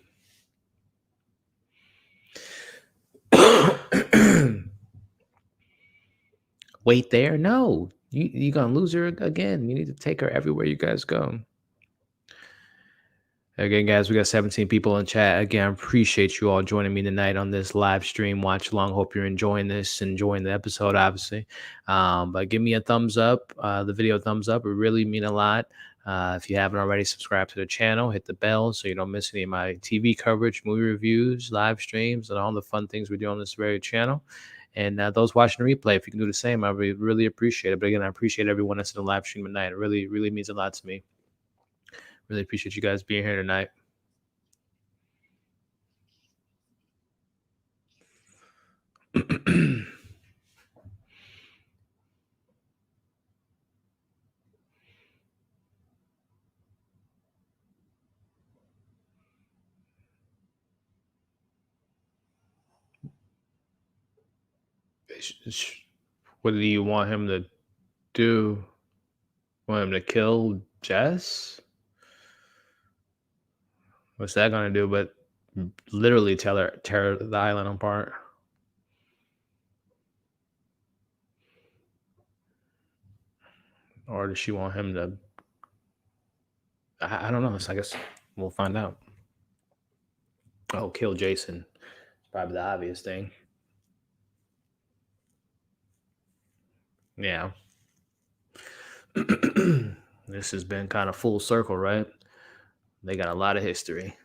Wait there? No, you gonna lose her again. You need to take her everywhere you guys go. Again, guys, we got 17 people in chat. Again, I appreciate you all joining me tonight on this live stream watch along. Hope you're enjoying this, enjoying the episode, obviously. But give me a thumbs up, the video thumbs up. It really mean a lot. If you haven't already, subscribe to the channel, hit the bell so you don't miss any of my TV coverage, movie reviews, live streams, and all the fun things we do on this very channel. And those watching the replay, if you can do the same, I really appreciate it. But again, I appreciate everyone that's in the live stream tonight. It really, really means a lot to me. Really appreciate you guys being here tonight. What do you want him to do? Want him to kill Jess? What's that gonna do? But literally tear the island apart. Or does she want him to? I don't know. So I guess we'll find out. Oh, kill Jason. Probably the obvious thing. Yeah. This has been kind of full circle, right? They got a lot of history.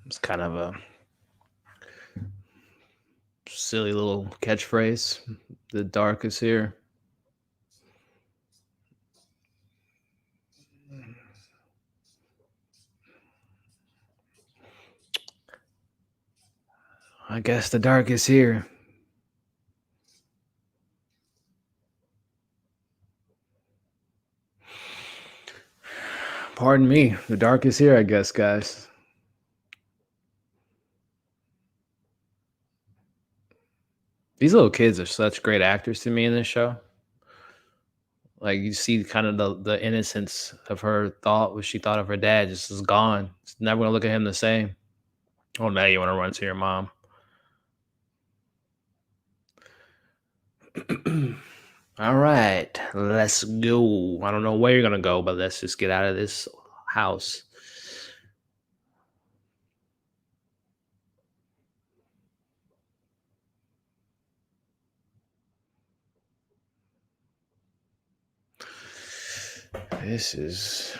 It's kind of a silly little catchphrase. The dark is here. I guess the dark is here. Pardon me. The dark is here, I guess, guys. These little kids are such great actors to me in this show. Like you see kind of the innocence of her thought, what she thought of her dad, just is gone. It's never gonna look at him the same. Oh, now you want to run to your mom. All right, let's go. I don't know where you're gonna go, but let's just get out of this house. This is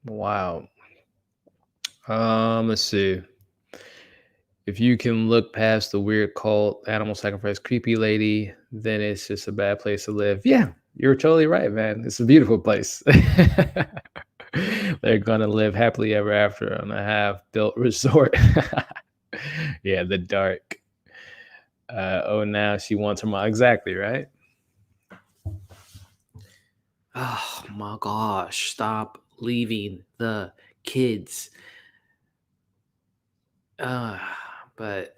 wow. Let's see. If you can look past the weird cult, animal sacrifice, creepy lady, then it's just a bad place to live. Yeah, you're totally right, man. It's a beautiful place. They're gonna live happily ever after on a half-built resort. Yeah, the dark. Oh, now she wants her mom. Exactly, right? Oh my gosh, stop leaving the kids. But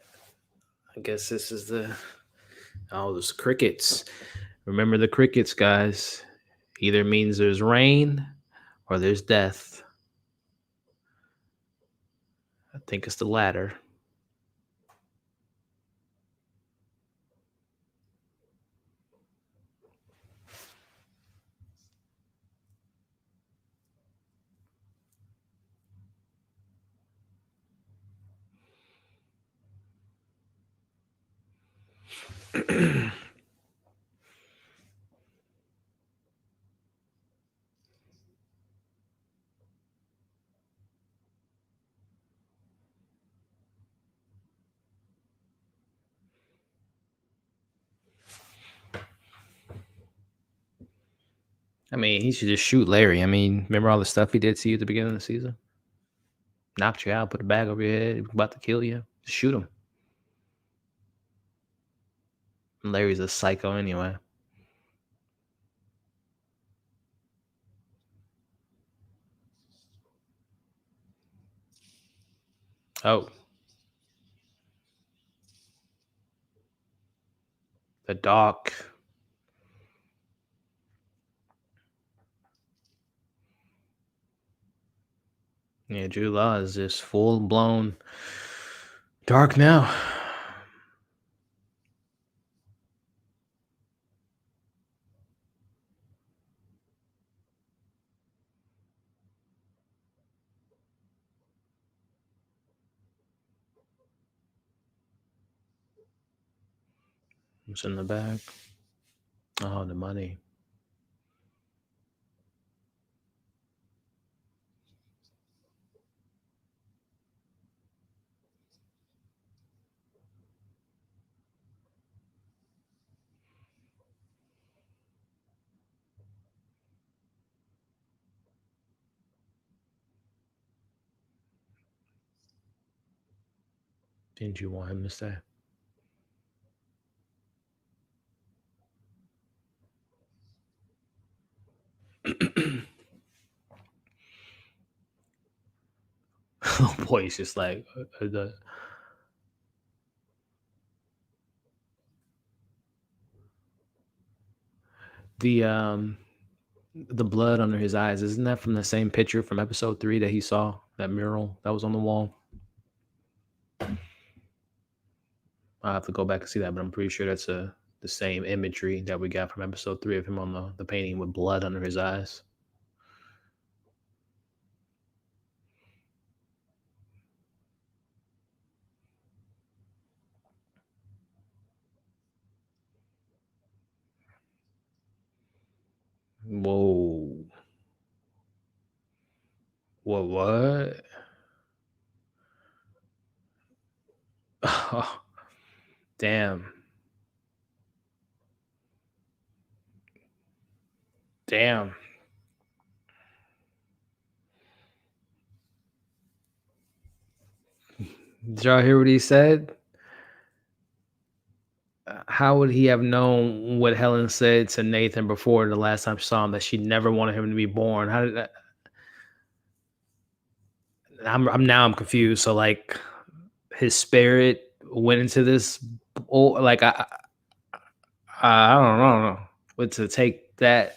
I guess this is those crickets. Remember the crickets, guys. Either means there's rain or there's death. I think it's the latter. I mean, he should just shoot Larry. I mean, remember all the stuff he did to you at the beginning of the season? Knocked you out, put a bag over your head, he was about to kill you. Just shoot him. And Larry's a psycho anyway. Oh. The doc. Yeah, Jude Law is just full blown dark now. What's in the bag? Oh, the money. Didn't you want him to stay? Oh boy, it's just like the blood under his eyes. Isn't that from the same picture from episode 3 that he saw? That mural that was on the wall. I'll have to go back and see that, but I'm pretty sure that's the same imagery that we got from episode 3 of him on the painting with blood under his eyes. Whoa. What? Oh, damn. Damn. Did y'all hear what he said? How would he have known what Helen said to Nathan before the last time she saw him, that she never wanted him to be born? How did that? I'm confused. So like his spirit went into this, like I don't know, but to take that.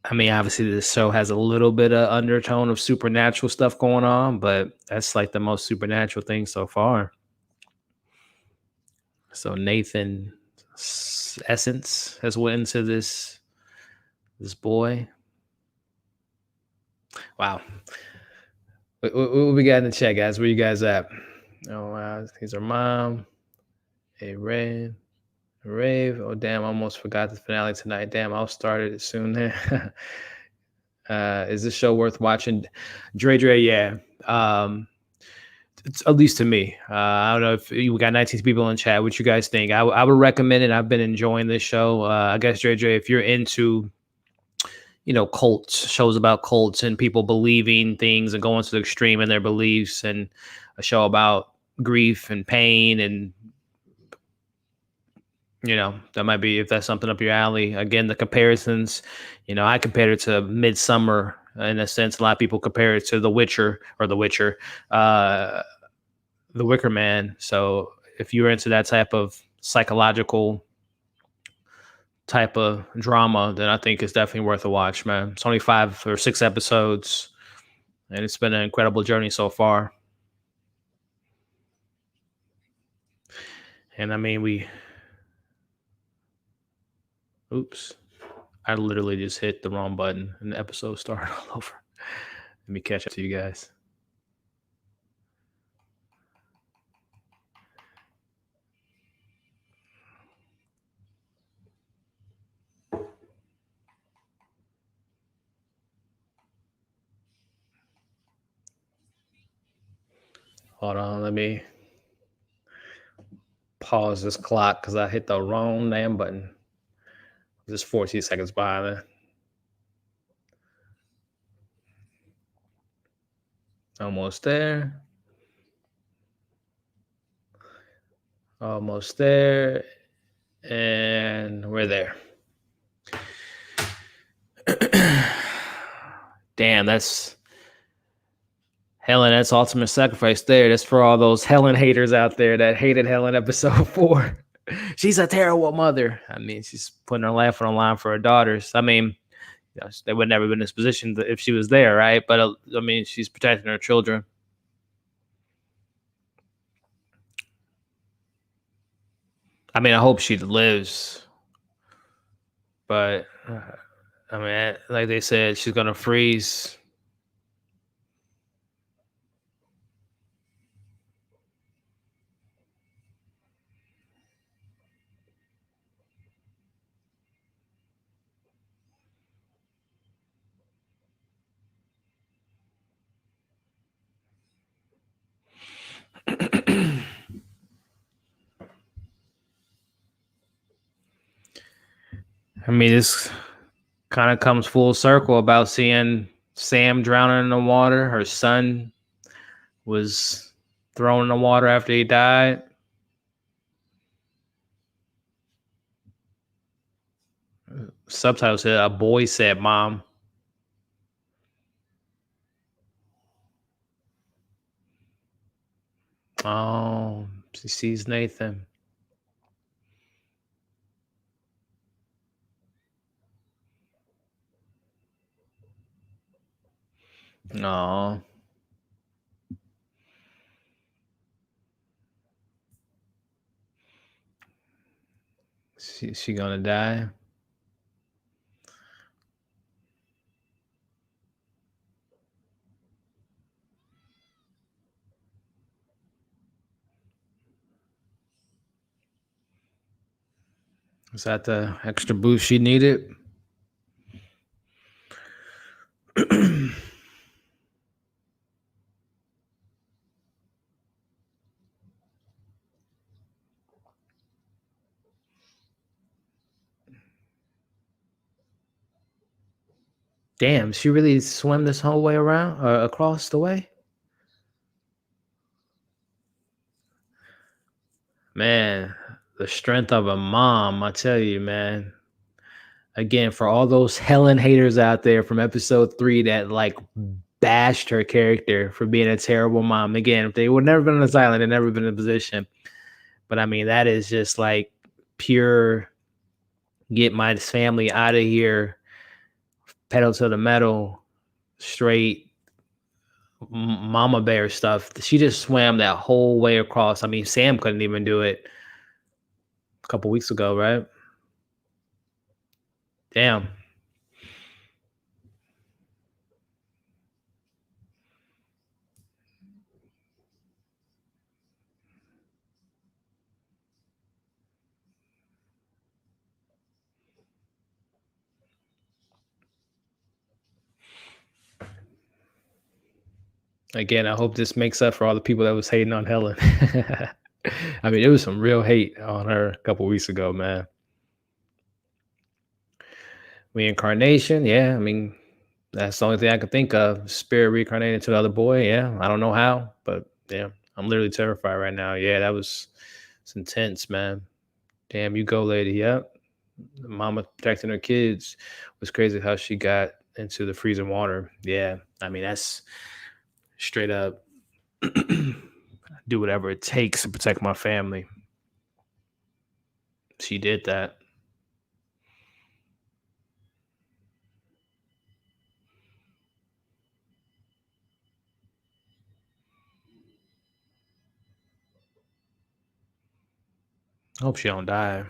I mean, obviously, this show has a little bit of undertone of supernatural stuff going on, but that's like the most supernatural thing so far. So Nathan's essence has went into this boy. Wow. What we got in the chat, guys? Where you guys at? Oh, wow. He's our mom. Hey, Ray. Rave. Oh, damn. I almost forgot the finale tonight. Damn, I'll start it soon. Is this show worth watching? Dre, yeah. It's, at least to me. I don't know if we got 19 people in chat. What you guys think? I would recommend it. I've been enjoying this show. I guess Dre, if you're into cults, shows about cults and people believing things and going to the extreme in their beliefs, and a show about grief and pain, and that might be, if that's something up your alley. Again, the comparisons, I compared it to Midsummer in a sense. A lot of people compare it to The Witcher, The Wicker Man. So if you're into that type of psychological type of drama, then I think it's definitely worth a watch, man. It's only 5 or 6 episodes, and it's been an incredible journey so far. And I mean, oops, I literally just hit the wrong button and the episode started all over. Let me catch up to you guys. Hold on, let me pause this clock because I hit the wrong damn button. Just 14 seconds behind it. Almost there. Almost there. And we're there. Damn, that's Helen. That's ultimate sacrifice there. That's for all those Helen haters out there that hated Helen episode 4. She's a terrible mother. I mean, she's putting her life on the line for her daughters. I mean, they would never been in this position if she was there, right? But I mean, she's protecting her children. I mean, I hope she lives. But I mean, like they said, she's gonna freeze. I mean, this kind of comes full circle about seeing Sam drowning in the water. Her son was thrown in the water after he died. Subtitle said, "A boy said, Mom." Oh, she sees Nathan. No. She gonna die? Is that the extra boost she needed? Damn, she really swam this whole way around or across the way? Man, the strength of a mom, I tell you, man. Again, for all those Helen haters out there from episode 3 that like bashed her character for being a terrible mom. Again, if they would never been on this island, they'd never been in a position. But I mean, that is just like pure get my family out of here, pedal to the metal, straight mama bear stuff. She just swam that whole way across. I mean, Sam couldn't even do it a couple weeks ago, right? Damn. Again, I hope this makes up for all the people that was hating on Helen. I mean, it was some real hate on her a couple weeks ago, man. Reincarnation, yeah. I mean, that's the only thing I could think of. Spirit reincarnated to the other boy. Yeah, I don't know how, but yeah, I'm literally terrified right now. Yeah, it's intense, man. Damn, you go, lady. Yep. The mama protecting her kids was crazy how she got into the freezing water. Yeah, I mean that's straight up do whatever it takes to protect my family. She did that. I hope she don't die.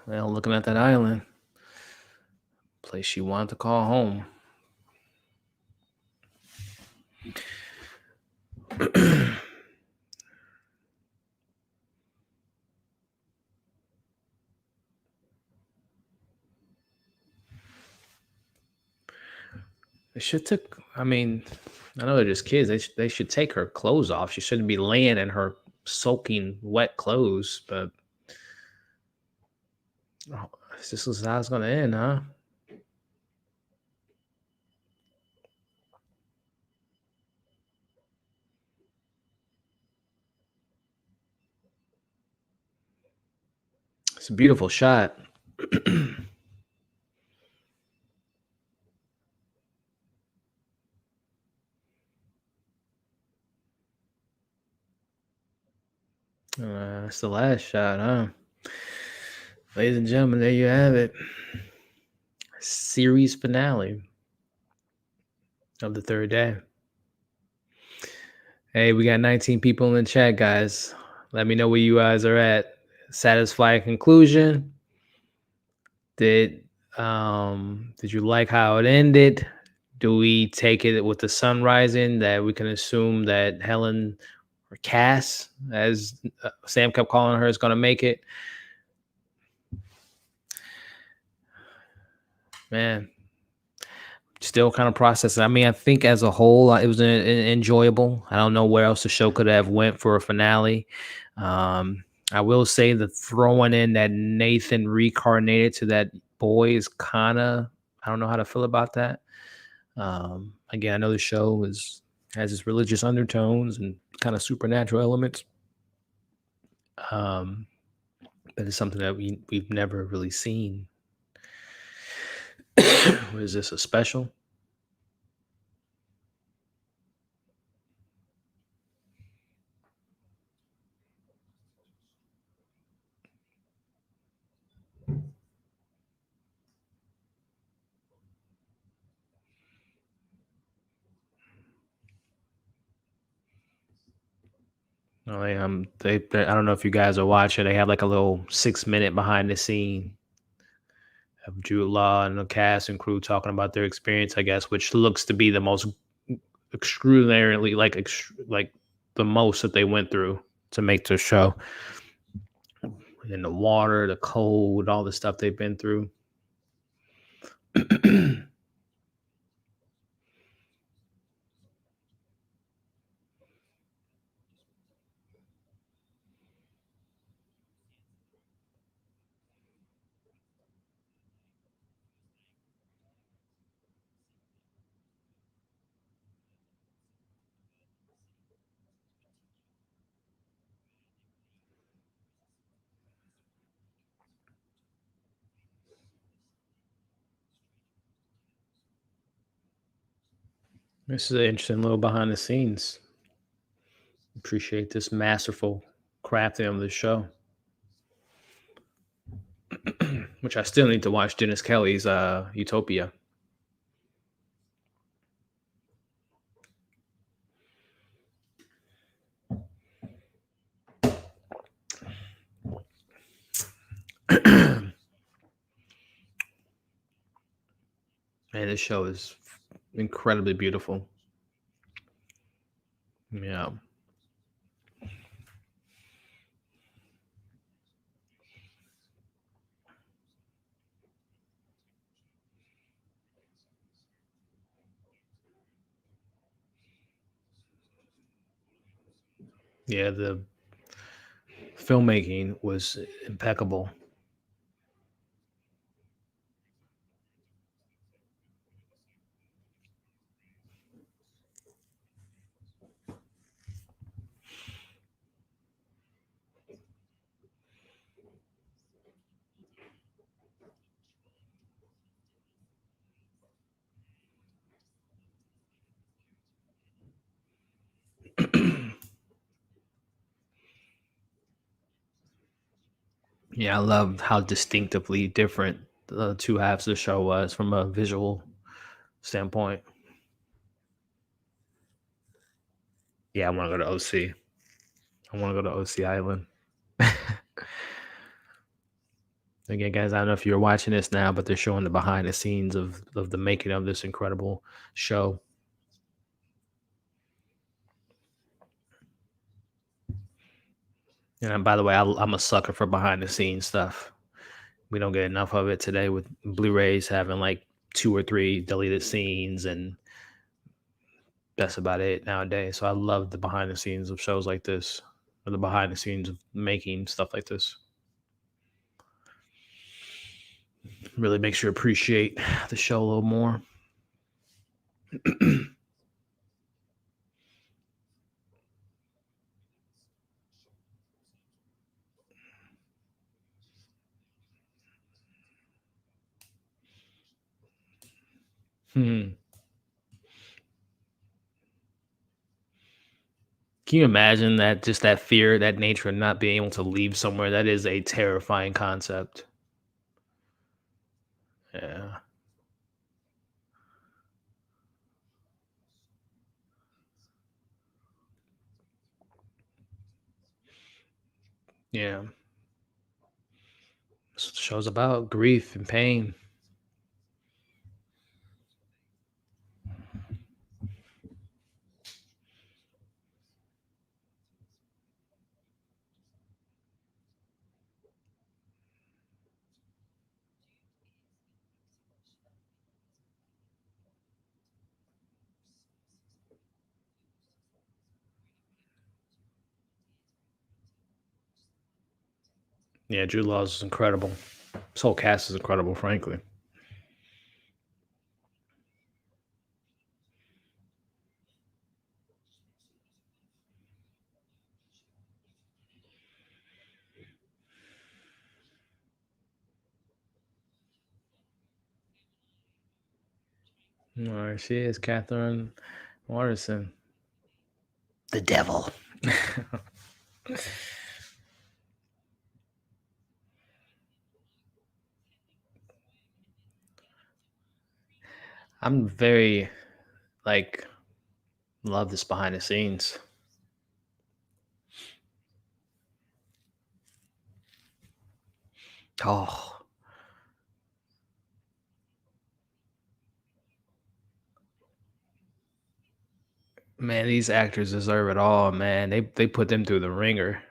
Well, looking at that island, place she wanted to call home. They should took. I mean, I know they're just kids. They should take her clothes off. She shouldn't be laying in her soaking wet clothes. But oh, this is how it's gonna end, huh? It's a beautiful shot. That's the last shot, huh? Ladies and gentlemen, there you have it. Series finale of the third day. Hey, we got 19 people in the chat, guys. Let me know where you guys are at. Satisfied conclusion? Did you like how it ended? Do we take it with the sun rising that we can assume that Helen or Cass, as Sam kept calling her, is going to make it? Man, still kind of processing. I mean, I think as a whole, it was enjoyable. I don't know where else the show could have went for a finale. I will say the throwing in that Nathan reincarnated to that boy is kind of, I don't know how to feel about that. Again, I know the show has its religious undertones and kind of supernatural elements. But it's something that we've never really seen. Was this a special? No, I don't know if you guys are watching. They have like a little 6-minute behind the scene of Jude Law and the cast and crew talking about their experience, I guess, which looks to be the most extraordinarily like the most that they went through to make the show. In the water, the cold, all the stuff they've been through. This is an interesting little behind the scenes. Appreciate this masterful crafting of the show. Which I still need to watch Dennis Kelly's Utopia. Man, this show is incredibly beautiful. Yeah. Yeah, the filmmaking was impeccable. Yeah, I love how distinctively different the two halves of the show was from a visual standpoint. Yeah, I want to go to OC. I want to go to OC Island. Again, guys, I don't know if you're watching this now, but they're showing the behind the scenes of the making of this incredible show. And by the way, I'm a sucker for behind the scenes stuff. We don't get enough of it today with Blu-rays having like 2 or 3 deleted scenes and that's about it nowadays. So I love the behind the scenes of shows like this, or the behind the scenes of making stuff like this. Really makes you appreciate the show a little more. Hmm. Can you imagine that, just that fear, that nature of not being able to leave somewhere? That is a terrifying concept. Yeah. Yeah. That's what the show's about, grief and pain. Yeah, Jude Law is incredible. This whole cast is incredible, frankly. There she is, Katherine Waterston. The devil. I'm very, like, love this behind the scenes. Oh, man, these actors deserve it all, man. They put them through the ringer.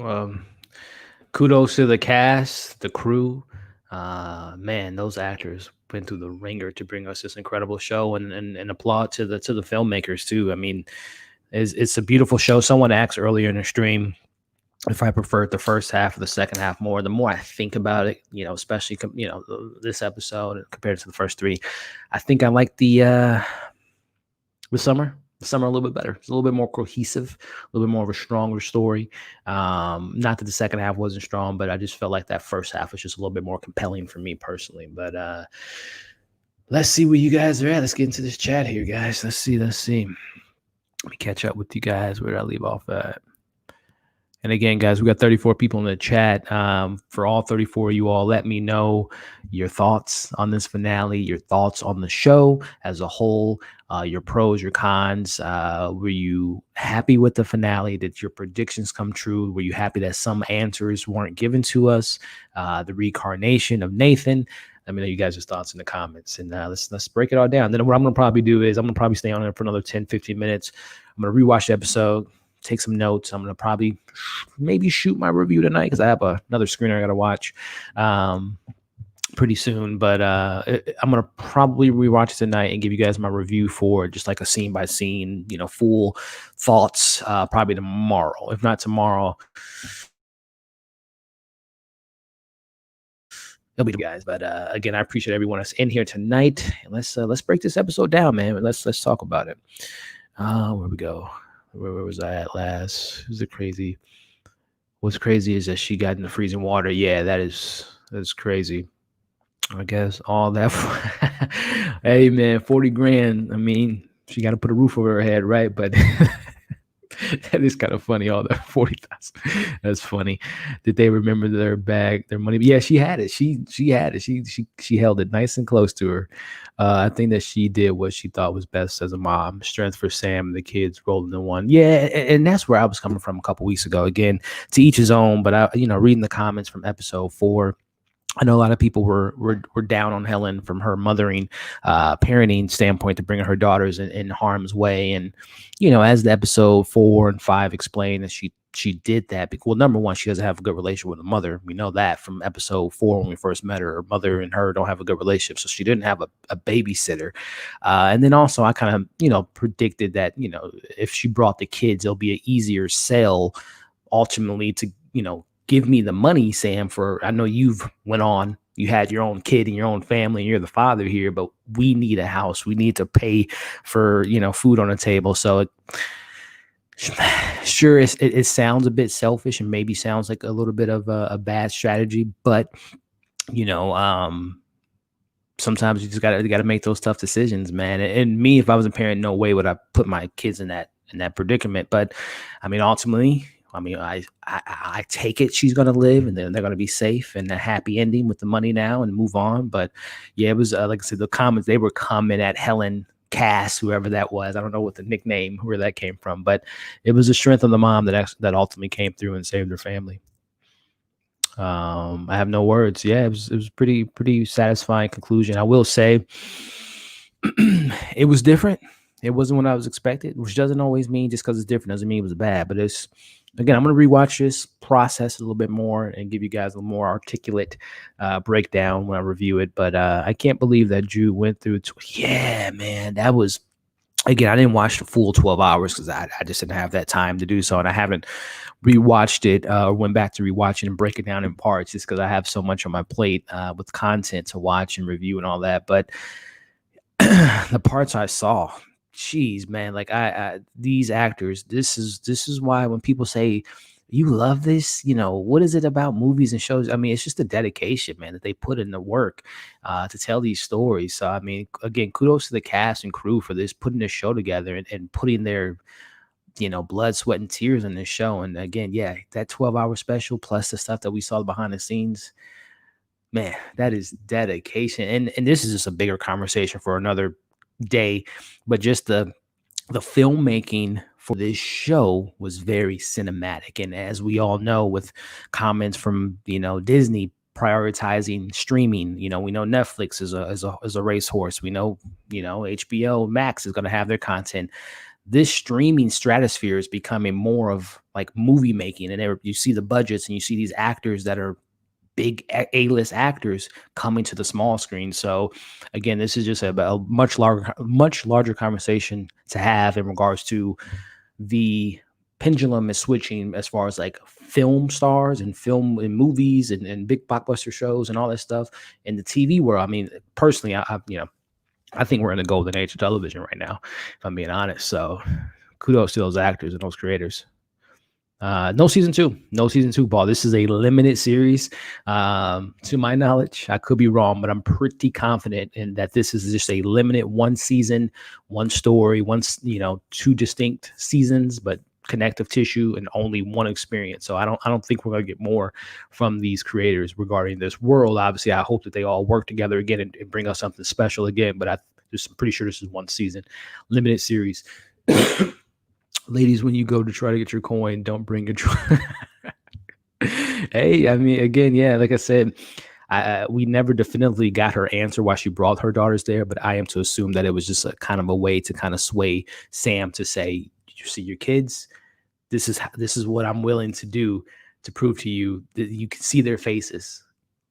Um, Kudos to the cast, the crew. Man, those actors went through the ringer to bring us this incredible show, and applaud to the filmmakers too. I mean, it's a beautiful show. Someone asked earlier in the stream if I preferred the first half or the second half more. The more I think about it, especially this episode compared to the first three, I think I like the summer. The summer a little bit better. It's a little bit more cohesive, a little bit more of a stronger story. Not that the second half wasn't strong, but I just felt like that first half was just a little bit more compelling for me personally. But let's see where you guys are at. Let's get into this chat here, guys. Let's see. Let me catch up with you guys. Where did I leave off at? And again, guys, we got 34 people in the chat. For all 34 of you all, let me know your thoughts on this finale, your thoughts on the show as a whole, your pros, your cons. Were you happy with the finale? Did your predictions come true? Were you happy that some answers weren't given to us? The reincarnation of Nathan. Let me know you guys' thoughts in the comments. And let's break it all down. Then what I'm going to probably do is I'm going to probably stay on there for another 10, 15 minutes. I'm going to rewatch the episode, take some notes. I'm going to probably maybe shoot my review tonight because I have another screener I got to watch pretty soon. But I'm going to probably rewatch it tonight and give you guys my review for just like a scene by scene, full thoughts probably tomorrow. If not tomorrow, it'll be the guys. But again, I appreciate everyone that's in here tonight. And let's break this episode down, man. Let's talk about it. Where we go? Where was I at last? Is it crazy? What's crazy is that she got in the freezing water. Yeah, that's crazy. I guess all that. Hey man, 40 grand. I mean, she got to put a roof over her head, right? But That is kind of funny. All the 40,000. That's funny. Did they remember their money? Yeah, she had it. She had it. She held it nice and close to her. I think that she did what she thought was best as a mom. Strength for Sam and the kids rolled into one. Yeah, and that's where I was coming from a couple weeks ago. Again, to each his own. But reading the comments from episode 4. I know a lot of people were down on Helen from her mothering, parenting standpoint to bringing her daughters in harm's way. And, as the episode 4 and 5 explained that she did that. Well, number one, she doesn't have a good relationship with her mother. We know that from episode 4 when we first met her. Her mother and her don't have a good relationship. So she didn't have a babysitter. And then also I kind of, predicted that, if she brought the kids, it'll be an easier sell ultimately to, give me the money, Sam, I know you had your own kid and your own family and you're the father here, but we need a house. We need to pay for, food on the table. So sure, it sounds a bit selfish and maybe sounds like a little bit of a bad strategy, but, sometimes you just gotta make those tough decisions, man. And me, if I was a parent, no way would I put my kids in that predicament. But ultimately, I take it she's going to live and then they're going to be safe and a happy ending with the money now and move on. But yeah, it was like I said, the comments, they were coming at Helen Cass, whoever that was. I don't know what the nickname, where that came from, but it was the strength of the mom that ultimately came through and saved her family. I have no words. Yeah, it was pretty satisfying conclusion. I will say it was different. It wasn't what I was expected, which doesn't always mean just because it's different doesn't mean it was bad. But again, I'm going to rewatch this, process it a little bit more, and give you guys a more articulate breakdown when I review it. But I can't believe that Jude went through. Yeah, man, that was. Again, I didn't watch the full 12 hours because I just didn't have that time to do so. And I haven't rewatched it or went back to rewatch it and break it down in parts just because I have so much on my plate with content to watch and review and all that. But the parts I saw, geez, man, like these actors, this is why when people say you love this, what is it about movies and shows? It's just the dedication, man, that they put in the work to tell these stories. So, again, kudos to the cast and crew for this, putting this show together and putting their, blood, sweat, and tears in this show. And again, yeah, that 12-hour special plus the stuff that we saw behind the scenes, man, that is dedication. And this is just a bigger conversation for another day, but just the filmmaking for this show was very cinematic. And as we all know, with comments from, Disney prioritizing streaming, we know Netflix is a racehorse. We know, HBO Max is going to have their content. This streaming stratosphere is becoming more of like movie making. And you see the budgets and you see these actors that are big A-list actors coming to the small screen. So again, this is just a much larger conversation to have in regards to the pendulum is switching as far as like film stars and film and movies and big blockbuster shows and all that stuff in the TV world. Personally, I think we're in the golden age of television right now, if I'm being honest. So kudos to those actors and those creators. No season 2, Paul. This is a limited series. To my knowledge, I could be wrong, but I'm pretty confident in that this is just a limited 1 season, 1 story, 2 distinct seasons, but connective tissue and only 1 experience. So I don't think we're going to get more from these creators regarding this world. Obviously, I hope that they all work together again and bring us something special again, but I'm pretty sure this is 1 season, limited series. Ladies, when you go to try to get your coin, don't bring your Hey, again, yeah, like I said, we never definitively got her answer why she brought her daughters there, but I am to assume that it was just a kind of a way to kind of sway Sam to say, you see your kids, this is what I'm willing to do to prove to you that you can see their faces.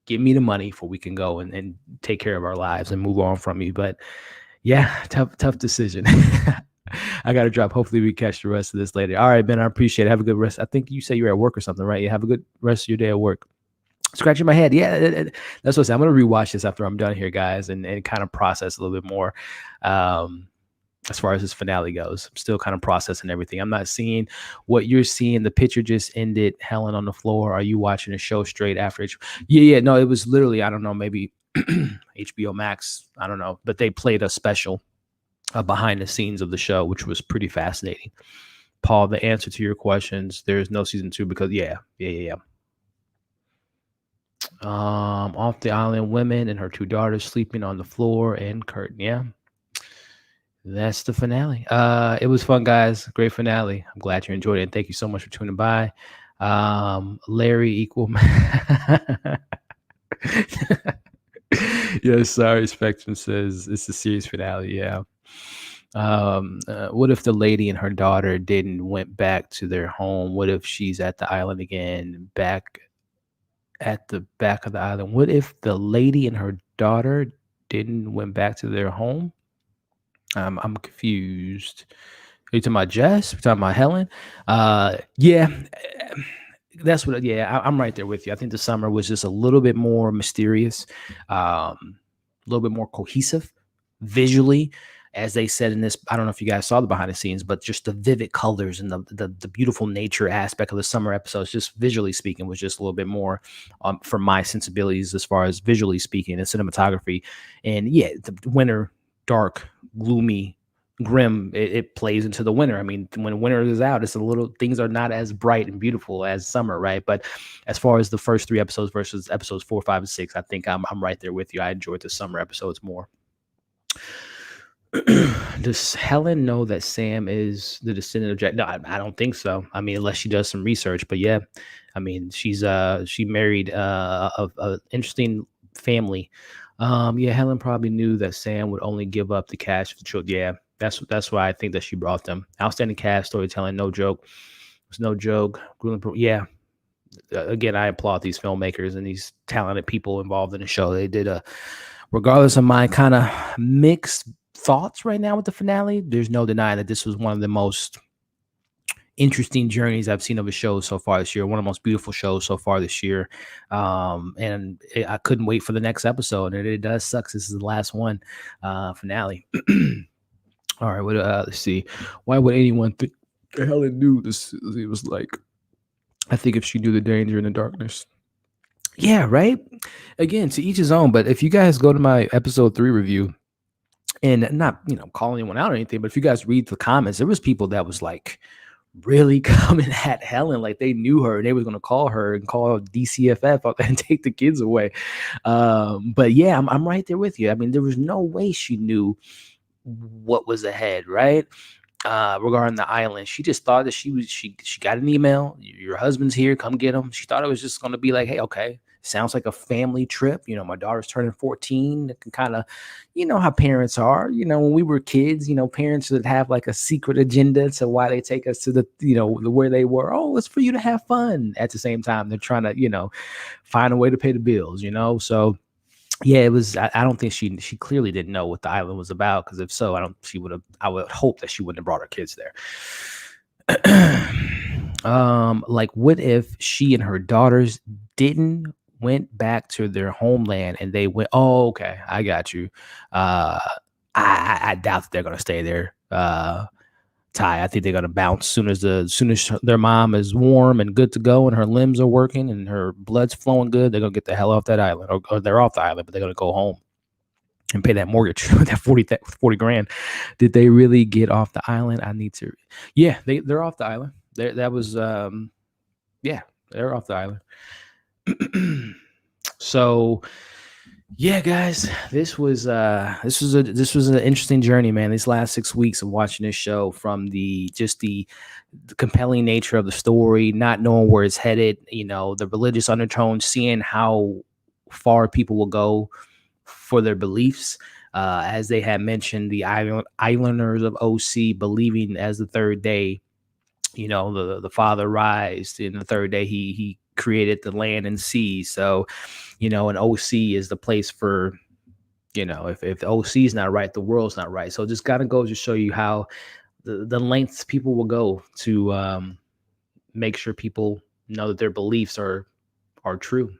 Give me the money for we can go and take care of our lives and move on from you. But yeah, tough decision. I got to drop. Hopefully we catch the rest of this later. All right, Ben, I appreciate it. Have a good rest. I think you say you're at work or something, right? You have a good rest of your day at work. Scratching my head. Yeah, that's what I said. I'm going to rewatch this after I'm done here, guys, and kind of process a little bit more as far as this finale goes. I'm still kind of processing everything. I'm not seeing what you're seeing. The picture just ended. Helen on the floor. Are you watching the show straight after? Yeah. No, it was literally, I don't know, maybe HBO Max. I don't know. But they played a special behind the scenes of the show, which was pretty fascinating. Paul, the answer to your questions, there's no season 2 because yeah. Off the island, women and her 2 daughters sleeping on the floor and curtain. Yeah. That's the finale. It was fun, guys. Great finale. I'm glad you enjoyed it. And thank you so much for tuning by. Larry equal. Yes, sorry. Spectrum says it's a series finale. Yeah. What if the lady and her daughter didn't went back to their home? What if she's at the island again, back at the back of the island? What if the lady and her daughter didn't went back to their home? I'm confused. Are you talking about Jess? Are you talking about Helen? Yeah, that's what. Yeah, I'm right there with you. I think the summer was just a little bit more mysterious, a little bit more cohesive visually. As they said in this, I don't know if you guys saw the behind the scenes, but just the vivid colors and the beautiful nature aspect of the summer episodes, just visually speaking, was just a little bit more for my sensibilities as far as visually speaking and cinematography. And yeah, the winter, dark, gloomy, grim, it plays into the winter. I mean, when winter is out, it's a little, things are not as bright and beautiful as summer, right? But as far as the first 3 episodes versus episodes 4, 5, and 6, I think I'm right there with you. I enjoyed the summer episodes more. Does Helen know that Sam is the descendant of Jack? No, I don't think so. I mean, unless she does some research. But yeah, I mean, she married a interesting family. Yeah, Helen probably knew that Sam would only give up the cash for the children. Yeah, that's why I think that she brought them. Outstanding cast, storytelling, no joke. It's no joke. Yeah. Again, I applaud these filmmakers and these talented people involved in the show. They did regardless of my kind of mixed thoughts right now with the finale, there's no denying that this was one of the most interesting journeys I've seen of a show so far this year. One of the most beautiful shows so far this year. I couldn't wait for the next episode. And it does suck. This is the last one, finale. All right. Let's see. Why would anyone think Helen knew this? It was like, I think if she knew the danger in the darkness. Yeah, right. Again, to each his own. But if you guys go to my episode 3 review, and not, calling anyone out or anything, but if you guys read the comments, there was people that was like really coming at Helen, like they knew her and they was going to call her and call DCFF up and take the kids away. But yeah, I'm right there with you. I mean, there was no way she knew what was ahead, right? Regarding the island, she just thought that she got an email. Your husband's here, come get him. She thought it was just going to be like, hey, okay, sounds like a family trip. My daughter's turning 14. It can kind of, how parents are. When we were kids, parents would have like a secret agenda to why they take us to the, where they were. Oh, it's for you to have fun. At the same time, they're trying to, find a way to pay the bills. So. Yeah, it was. I don't think she clearly didn't know what the island was about, because if so, I would hope that she wouldn't have brought her kids there. Like, what if she and her daughters didn't went back to their homeland and they went? Oh, okay, I got you. I doubt that they're gonna stay there. Ty, I think they're gonna bounce soon as their mom is warm and good to go and her limbs are working and her blood's flowing good. They're gonna get the hell off that island, or they're off the island, but they're gonna go home and pay that mortgage, that 40 grand. Did they really get off the island? I need to. Yeah, they're off the island. That was yeah, they're off the island. So. Yeah, guys, this was an interesting journey, man. These last 6 weeks of watching this show, from the compelling nature of the story, not knowing where it's headed, the religious undertones, seeing how far people will go for their beliefs. As they had mentioned, the islanders of OC believing as the third day, the Father rised, and the third day he created the land and sea. So, an OC is the place for, if the OC is not right, the world's not right. So it just kind of goes to show you how the lengths people will go to make sure people know that their beliefs are true,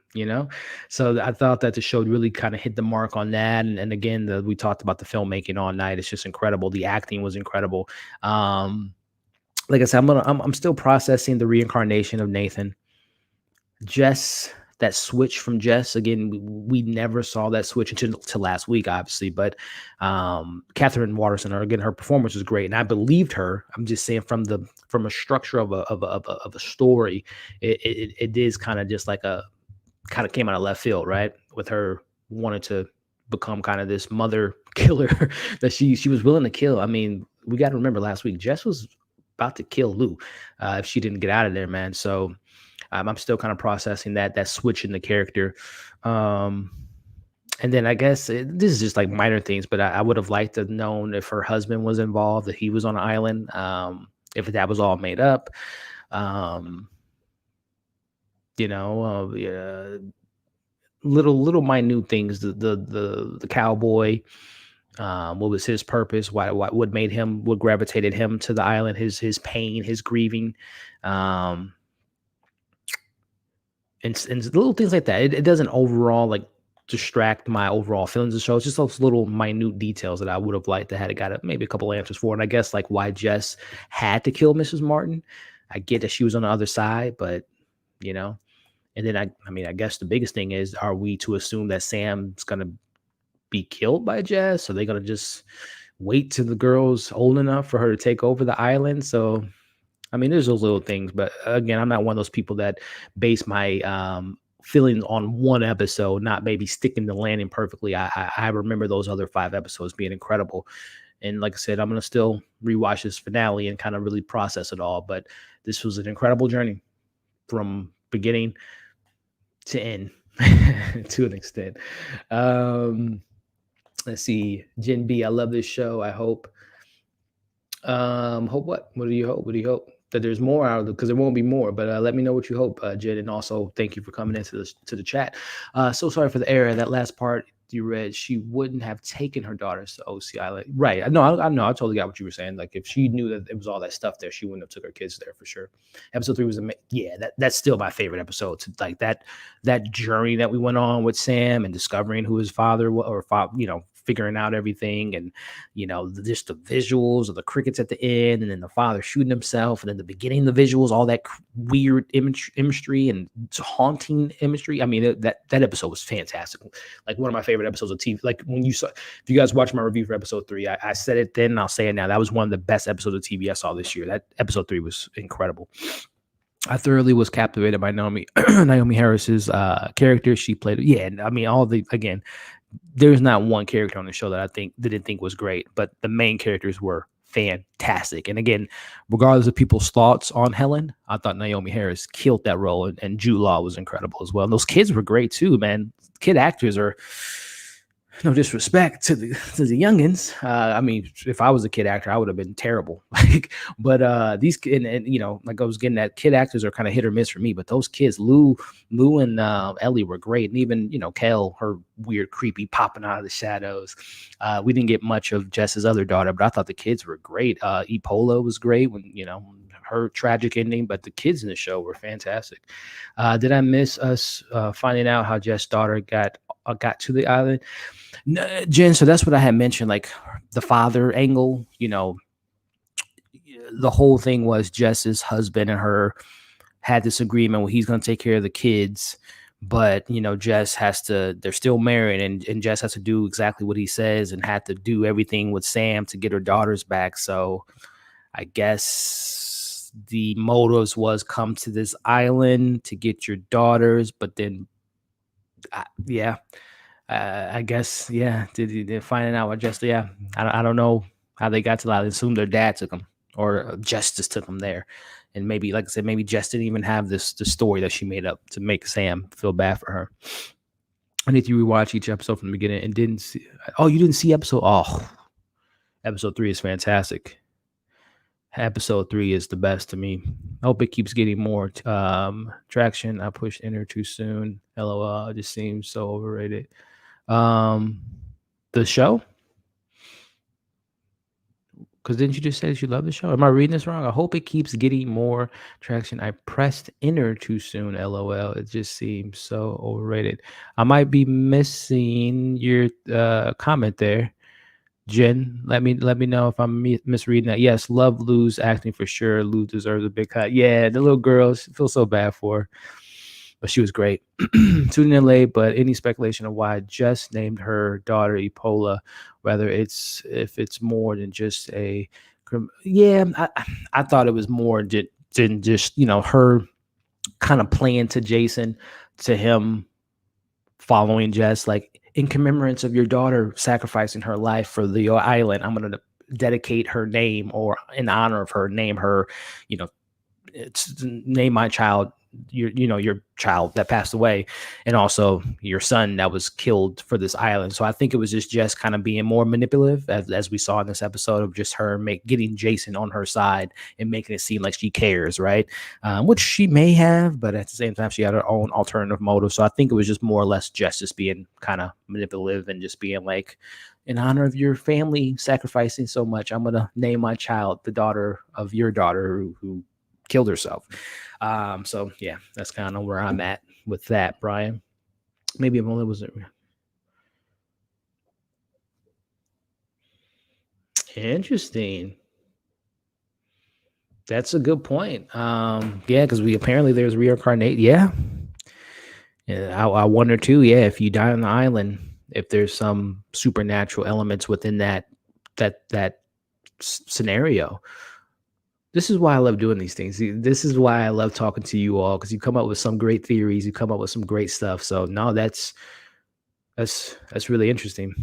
So I thought that the show really kind of hit the mark on that. And again, we talked about the filmmaking all night. It's just incredible. The acting was incredible. Like I said, I'm still processing the reincarnation of Nathan. Jess switch from Jess. Again, we never saw that switch until last week, obviously. But Katherine Waterston, her performance was great, and I believed her. I'm just saying from a structure of a story, it is kind of just like kind of came out of left field, right? With her wanting to become kind of this mother killer that she was willing to kill. I mean, we got to remember last week Jess was about to kill Lou if she didn't get out of there, man. So I'm still kind of processing that switch in the character. And then I guess this is just like minor things, but I would have liked to have known if her husband was involved, that he was on an island, if that was all made up. Little minute things. The cowboy, what was his purpose? What made him? What gravitated him to the island? His pain, his grieving, and little things like that. It doesn't overall like distract my overall feelings of the show. It's just those little minute details that I would have liked to have got maybe a couple answers for. And I guess like why Jess had to kill Mrs. Martin. I get that she was on the other side, but and then I guess the biggest thing is, are we to assume that Sam's gonna be killed by Jess? Are they gonna just wait till the girl's old enough for her to take over the island? So there's those little things, but again, I'm not one of those people that base my feelings on one episode, not maybe sticking the landing perfectly. I remember those other 5 episodes being incredible. And like I said, I'm going to still rewatch this finale and kind of really process it all. But this was an incredible journey from beginning to end to an extent. Let's see. Jen B, I love this show. I hope. Hope what? What do you hope? What do you hope? That there's more out of it, because there won't be more. But let me know what you hope, Jen. And also, thank you for coming into the chat. So sorry for the error. That last part you read, she wouldn't have taken her daughters to OC Island. Right. I know. I totally got what you were saying. Like, if she knew that it was all that stuff there, she wouldn't have took her kids there for sure. Episode 3 was that's still my favorite episode. To, like that journey that we went on with Sam and discovering who his father was, or figuring out everything, and just the visuals of the crickets at the end, and then the father shooting himself, and then the beginning, the visuals, all that weird imagery and haunting imagery. That episode was fantastic. Like one of my favorite episodes of TV. Like if you guys watch my review for episode 3, I said it then and I'll say it now. That was one of the best episodes of TV I saw this year. That episode 3 was incredible. I thoroughly was captivated by Naomie Harris's character. She played, again, there's not one character on the show that I didn't think was great, but the main characters were fantastic. And again, regardless of people's thoughts on Helen, I thought Naomie Harris killed that role, and Jude Law was incredible as well. And those kids were great too, man. Kid actors are, no disrespect to the youngins. If I was a kid actor, I would have been terrible. But these and like I was getting that, kid actors are kind of hit or miss for me. But those kids, Lou and Ellie were great, and even Kel, her weird, creepy, popping out of the shadows. We didn't get much of Jess's other daughter, but I thought the kids were great. Epola was great when her tragic ending, but the kids in the show were fantastic. Did I miss us finding out how Jess's daughter got to the island? No, Jen, so that's what I had mentioned, like the father angle. The whole thing was Jess's husband and her had this agreement where he's going to take care of the kids, but Jess has to, they're still married, and Jess has to do exactly what he says and had to do everything with Sam to get her daughters back. So I guess the motives was come to this island to get your daughters, but then I guess, they're finding out what Jess, I don't know how they got to that. I assume their dad took them, or Jess just took them there. And maybe, like I said, maybe Jess didn't even have the story that she made up to make Sam feel bad for her. I need to rewatch each episode from the beginning and didn't see. Oh, you didn't see episode? Oh, episode 3 is fantastic. Episode 3 is the best to me. I hope it keeps getting more traction. I pushed enter too soon. LOL. It just seems so overrated. The show? Because didn't you just say that you love the show? Am I reading this wrong? I hope it keeps getting more traction. I pressed enter too soon. LOL. It just seems so overrated. I might be missing your comment there, Jen. Let me know if I'm misreading that. Yes, love Lou's acting for sure. Lou deserves a big cut. Yeah, the little girl, feel so bad for her. but she was great. Tuning in late, but any speculation of why Jess named her daughter Epola, whether if it's more than just a, yeah, I thought it was more than just, her kind of playing to Jason, to him following Jess, like, in commemorance of your daughter sacrificing her life for the island, I'm going to dedicate her name, or in honor of her, name her, you know, name my child your child that passed away, and also your son that was killed for this island. So I think it was just kind of being more manipulative, as we saw in this episode, of just her getting Jason on her side and making it seem like she cares, right? Which she may have, but at the same time she had her own alternative motive. So I think it was just more or less just being kind of manipulative, and just being like, in honor of your family sacrificing so much, I'm gonna name my child the daughter of your daughter who killed herself. So yeah, that's kind of where I'm at with that, Brian. Maybe I'm only was interesting. That's a good point. Yeah, because there's reincarnate. Yeah. Yeah, I wonder too. Yeah, if you die on the island, if there's some supernatural elements within that scenario. This is why I love doing these things. This is why I love talking to you all, because you come up with some great theories. You come up with some great stuff. So no, that's really interesting.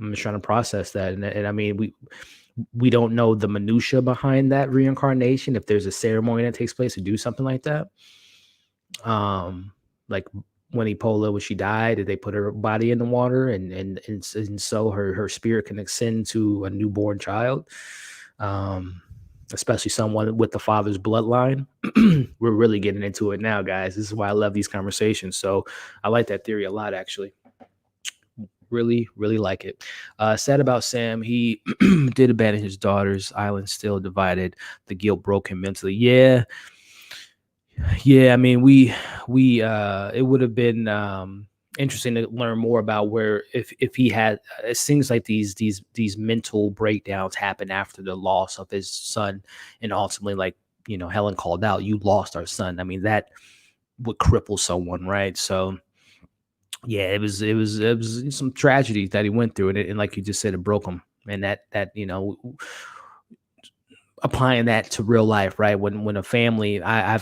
I'm just trying to process that, and I mean, we don't know the minutia behind that reincarnation. If there's a ceremony that takes place to do something like that, like when when she died, did they put her body in the water, and so her spirit can ascend to a newborn child? Especially someone with the father's bloodline. We're really getting into it now, guys. This is why I love these conversations. So I like that theory a lot, actually. Really, really like it. Sad about Sam. He did abandon his daughter's island, still divided. The guilt broke him mentally. Yeah. I mean, it would have been interesting to learn more about where, if he had, it seems like these mental breakdowns happen after the loss of his son, and ultimately, like, Helen called out, you lost our son. I mean, that would cripple someone, right? So yeah, it was some tragedy that he went through, and like you just said, it broke him. And that applying that to real life, right? When a family, I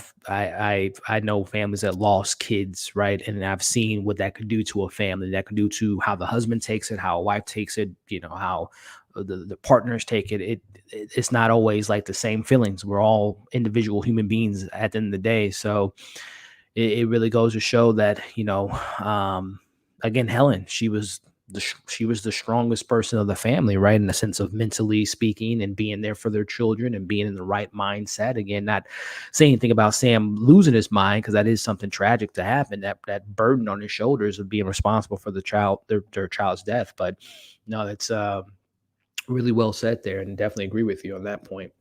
know families that lost kids, right? And I've seen what that could do to a family. That could do to how the husband takes it, how a wife takes it, how the partners take it. It's not always like the same feelings. We're all individual human beings at the end of the day. So it really goes to show that, again, Helen, she was the strongest person of the family, right? In the sense of mentally speaking, and being there for their children, and being in the right mindset. Again, not saying anything about Sam losing his mind, because that is something tragic to happen. That burden on his shoulders of being responsible for their child's death. But no, that's really well said there, and definitely agree with you on that point.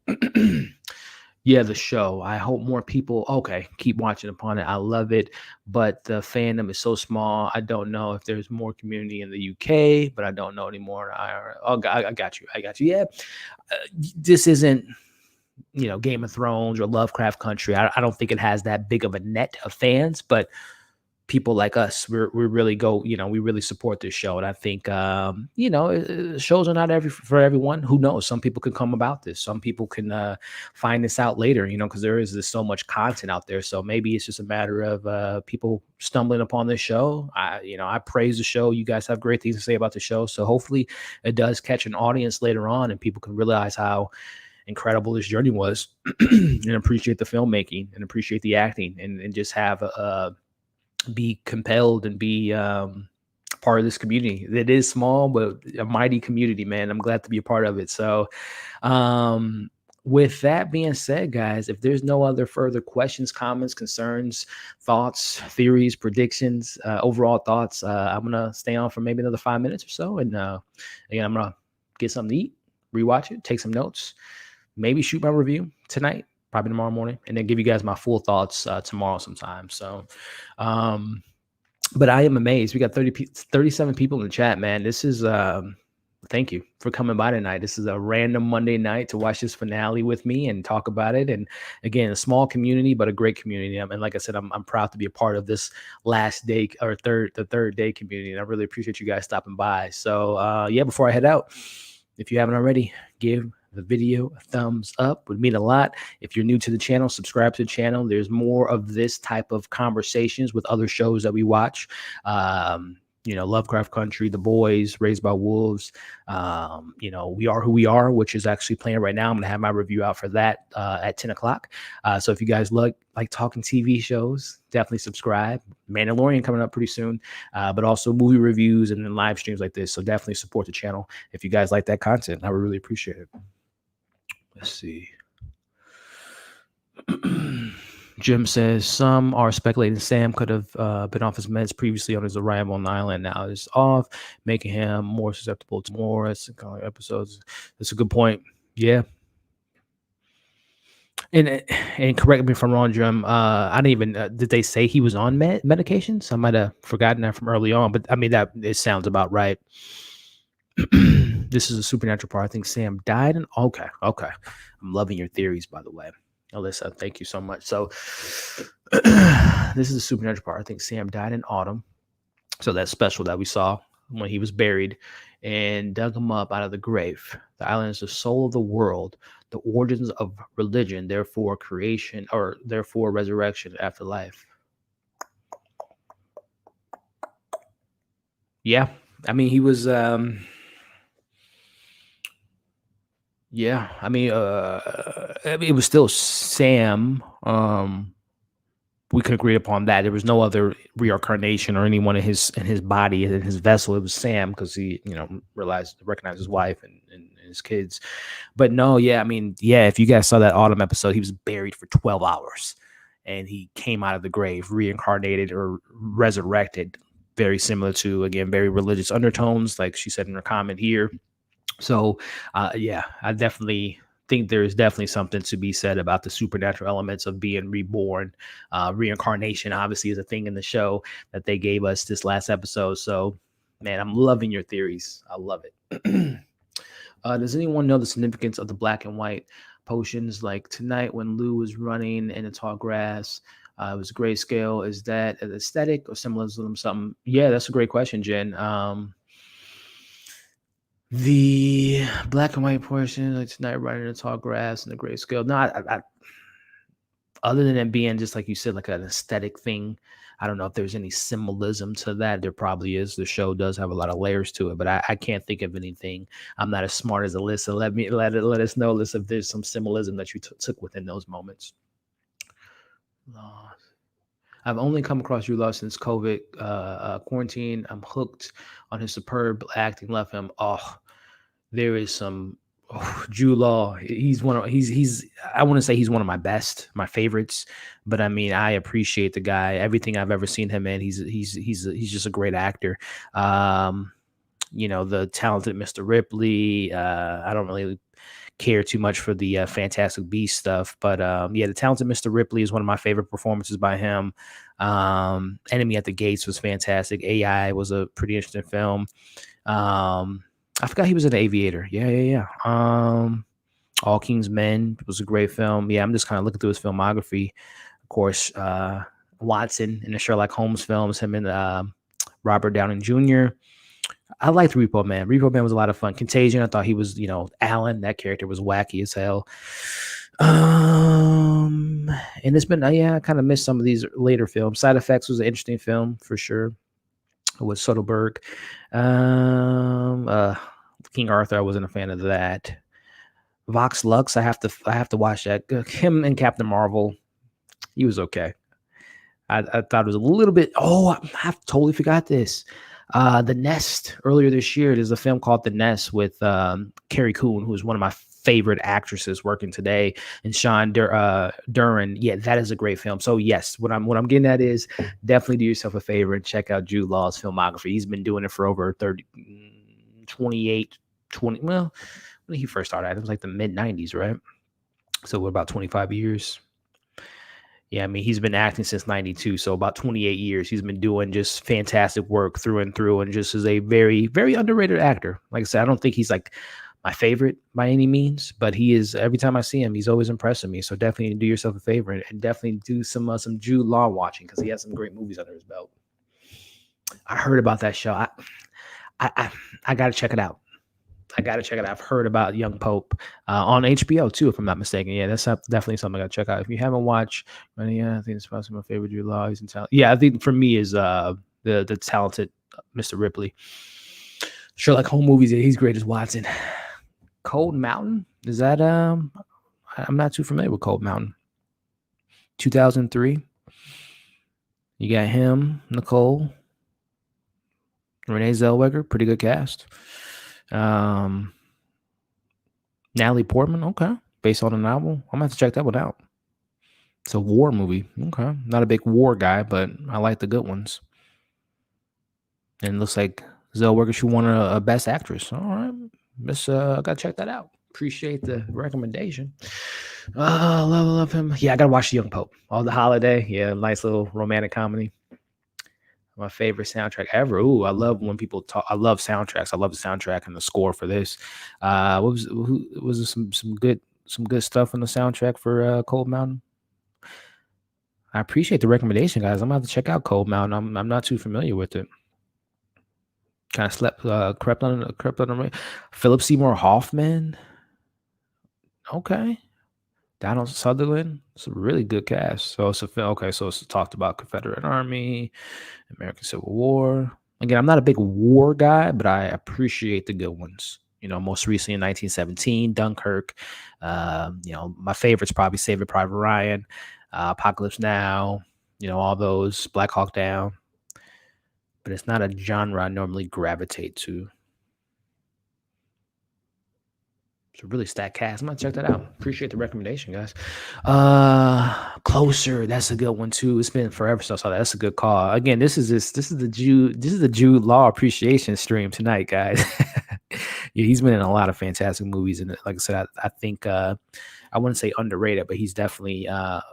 Yeah, the show. I hope more people, keep watching upon it. I love it, but the fandom is so small. I don't know if there's more community in the UK, but I don't know anymore. I got you. Yeah, this isn't, Game of Thrones or Lovecraft Country. I don't think it has that big of a net of fans, but people like us, we really we really support this show. And I think, shows are not for everyone. Who knows? Some people can come about this. Some people can find this out later, because there is so much content out there. So maybe it's just a matter of people stumbling upon this show. I praise the show. You guys have great things to say about the show. So hopefully it does catch an audience later on, and people can realize how incredible this journey was, and appreciate the filmmaking, and appreciate the acting, and just have be compelled and be part of this community. It is small, but a mighty community, man. I'm glad to be a part of it. So with that being said, guys, if there's no other further questions, comments, concerns, thoughts, theories, predictions, overall thoughts, I'm gonna stay on for maybe another 5 minutes or so, and again, I'm gonna get something to eat, rewatch it, take some notes, maybe shoot my review tonight, probably tomorrow morning, and then give you guys my full thoughts tomorrow sometime. So, but I am amazed. We got 37 people in the chat, man. This is thank you for coming by tonight. This is a random Monday night to watch this finale with me and talk about it. And again, a small community, but a great community. And like I said, I'm proud to be a part of this last day or the third day community. And I really appreciate you guys stopping by. So yeah, before I head out, if you haven't already, give the video a thumbs up. Would mean a lot. If you're new to the channel, subscribe to the channel. There's more of this type of conversations with other shows that we watch. Lovecraft Country, The Boys, Raised by Wolves, We Are Who We Are, which is actually playing right now. I'm going to have my review out for that at 10 o'clock. So if you guys like talking TV shows, definitely subscribe. Mandalorian coming up pretty soon, but also movie reviews and then live streams like this. So definitely support the channel if you guys like that content. I would really appreciate it. Let's see. Jim says some are speculating Sam could have been off his meds previously on his arrival on the island. Now is off, making him more susceptible to more episodes. That's a good point. Yeah. And correct me if I'm wrong, Jim. I didn't even did they say he was on medications? I might have forgotten that from early on, but I mean that it sounds about right. This is a supernatural part. I think Sam died. And okay. I'm loving your theories, by the way. Alyssa, thank you so much. So this is a supernatural part. I think Sam died in autumn. So that special that we saw when he was buried and dug him up out of the grave. The island is the soul of the world, the origins of religion, therefore creation, or therefore resurrection after life. Yeah. I mean, he was yeah, I mean, it was still Sam. We could agree upon that. There was no other reincarnation or anyone in his body in his vessel. It was Sam because he, recognized his wife and his kids. But no, yeah, I mean, yeah, if you guys saw that autumn episode, he was buried for 12 hours, and he came out of the grave, reincarnated or resurrected. Very similar to, again, very religious undertones, like she said in her comment here. So, yeah, I definitely think there's definitely something to be said about the supernatural elements of being reborn. Reincarnation obviously is a thing in the show that they gave us this last episode. So, man, I'm loving your theories. I love it. Does anyone know the significance of the black and white potions? Like tonight when Lou was running in the tall grass, it was grayscale. Is that an aesthetic or symbolism? Something? Yeah, that's a great question, Jen. The black and white portion, like tonight, riding in the tall grass and the grayscale. No, I other than it being just like you said, like an aesthetic thing, I don't know if there's any symbolism to that. There probably is. The show does have a lot of layers to it, but I can't think of anything. I'm not as smart as Alyssa. Let us know, Alyssa, if there's some symbolism that you took within those moments. I've only come across Jude Law since COVID quarantine. I'm hooked on his superb acting. Left him. Oh, there is some. Jude Law. He's one of he's. I want to say he's one of my favorites. But I mean, I appreciate the guy. Everything I've ever seen him in, he's just a great actor. The talented Mr. Ripley. I don't really care too much for the Fantastic Beast stuff, but yeah, the talented Mr. Ripley is one of my favorite performances by him. Enemy at the Gates was fantastic. AI was a pretty interesting film. I forgot he was an Aviator. Yeah. All King's Men was a great film. Yeah, I'm just kind of looking through his filmography. Of course, Watson in the Sherlock Holmes films, him and Robert Downey Jr. I liked Repo Man. Repo Man was a lot of fun. Contagion, I thought he was, Alan. That character was wacky as hell. And it's been, I kind of missed some of these later films. Side Effects was an interesting film for sure. With Soderbergh. King Arthur, I wasn't a fan of that. Vox Lux, I have to watch that. Him and Captain Marvel, he was okay. I thought it was a little bit. Oh, I totally forgot this. The Nest earlier this year. There's a film called The Nest with Carrie Coon, who's one of my favorite actresses working today, and Sean Duran. Yeah, that is a great film. So yes, what I'm getting at is definitely do yourself a favor and check out Jude Law's filmography. He's been doing it for over 20. Well, when he first started, it was like the mid 90s, right? So we're about 25 years. Yeah, I mean, he's been acting since 92, so about 28 years. He's been doing just fantastic work through and through, and just is a very, very underrated actor. Like I said, I don't think he's like my favorite by any means, but he is, every time I see him, he's always impressing me. So definitely do yourself a favor and definitely do some Jude Law watching, because he has some great movies under his belt. I heard about that show. I I gotta check it out. I gotta check it out. I've heard about Young Pope on HBO too, if I'm not mistaken. Yeah, that's definitely something I gotta check out. If you haven't watched, yeah, I think it's probably my favorite Jude Law. He's in talent. Yeah, I think for me is the talented Mr. Ripley. Sherlock Holmes movies. Yeah, he's great as Watson. Cold Mountain, is that I'm not too familiar with Cold Mountain. 2003. You got him, Nicole, Renee Zellweger, pretty good cast. Natalie Portman, okay, based on a novel. I'm gonna have to check that one out. It's a war movie. Okay, not a big war guy, but I like the good ones. And it looks like Zellweger, she won a Best Actress. All right, I gotta check that out. Appreciate the recommendation. Love him. Yeah, I gotta watch The Young Pope. All the Holiday. Yeah, nice little romantic comedy. My favorite soundtrack ever. Ooh, I love when people talk. I love soundtracks. I love the soundtrack and the score for this. Was there some good stuff in the soundtrack for Cold Mountain? I appreciate the recommendation, guys. I'm gonna have to check out Cold Mountain. I'm not too familiar with it. Kind of crept on me. Philip Seymour Hoffman. Okay. Donald Sutherland. It's a really good cast. So it's a film. Okay, so it's talked about Confederate Army, American Civil War. Again, I'm not a big war guy, but I appreciate the good ones. Most recently in 1917, Dunkirk. My favorites probably Saving Private Ryan, Apocalypse Now. All those, Black Hawk Down. But it's not a genre I normally gravitate to. It's a really stacked cast. I'm gonna check that out. Appreciate the recommendation, guys. Closer. That's a good one too. It's been forever since I saw that. That's a good call. Again, this is the Jude Law appreciation stream tonight, guys. Yeah, he's been in a lot of fantastic movies, and like I said, I think I wouldn't say underrated, but he's definitely a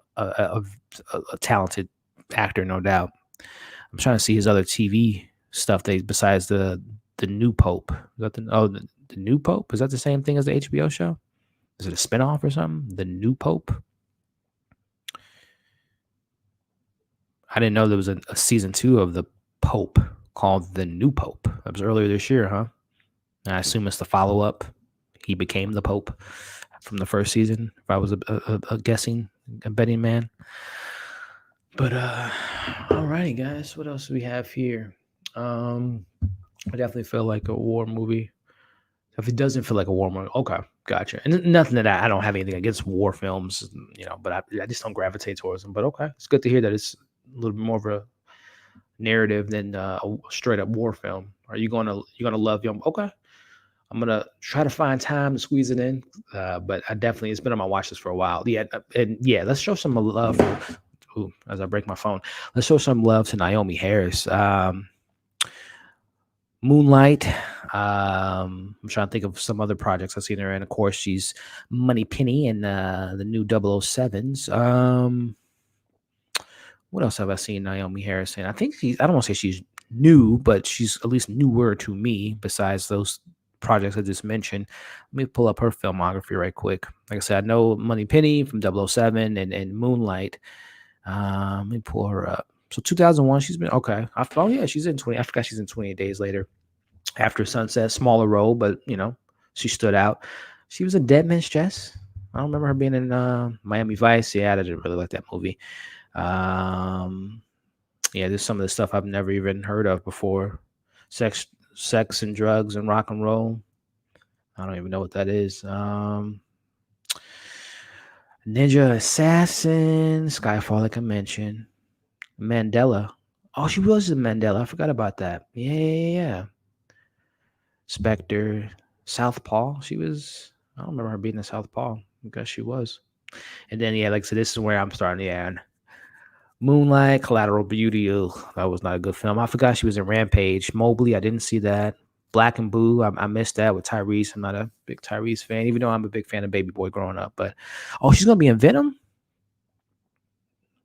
talented actor, no doubt. I'm trying to see his other TV stuff besides the New Pope. Is that the New Pope? Is that the same thing as the HBO show? Is it a spinoff or something? The New Pope? I didn't know there was a season 2 of the Pope called The New Pope. That was earlier this year, huh? And I assume it's the follow-up. He became the Pope from the first season, if I was a betting man. But alrighty, guys. What else do we have here? I definitely feel like a war movie. If it doesn't feel like a war movie, okay, gotcha. And nothing that I don't have anything against war films, but I just don't gravitate towards them. But okay, it's good to hear that it's a little bit more of a narrative than a straight up war film. Are you gonna love Young? Okay, I'm gonna try to find time to squeeze it in. But I definitely, it's been on my watch list for a while. Yeah, and yeah, let's show some love. As I break my phone, let's show some love to Naomie Harris. Moonlight. I'm trying to think of some other projects I've seen her in. Of course, she's Moneypenny in the new 007s. What else have I seen Naomie Harris in? I think I don't want to say she's new, but she's at least newer to me besides those projects I just mentioned. Let me pull up her filmography right quick. Like I said, I know Moneypenny from 007 and Moonlight. Let me pull her up. So 2001, she's been okay. She's in 20. I forgot she's in 28 Days Later. After Sunset, smaller role, but she stood out. She was in Dead Man's Chest. I don't remember her being in Miami Vice. Yeah, I didn't really like that movie. There's some of the stuff I've never even heard of before. Sex and Drugs and Rock and Roll. I don't even know what that is. Ninja Assassin, Skyfall, like I mentioned. Mandela. Oh, she was in Mandela. I forgot about that. Yeah. Spectre, Southpaw. She was. I don't remember her being in Southpaw. I guess she was. And then like I said, this is where I'm starting. Yeah. Moonlight, Collateral Beauty. Ugh, that was not a good film. I forgot she was in Rampage. Mobley, I didn't see that. Black and Blue, I missed that with Tyrese. I'm not a big Tyrese fan, even though I'm a big fan of Baby Boy growing up. But she's gonna be in Venom.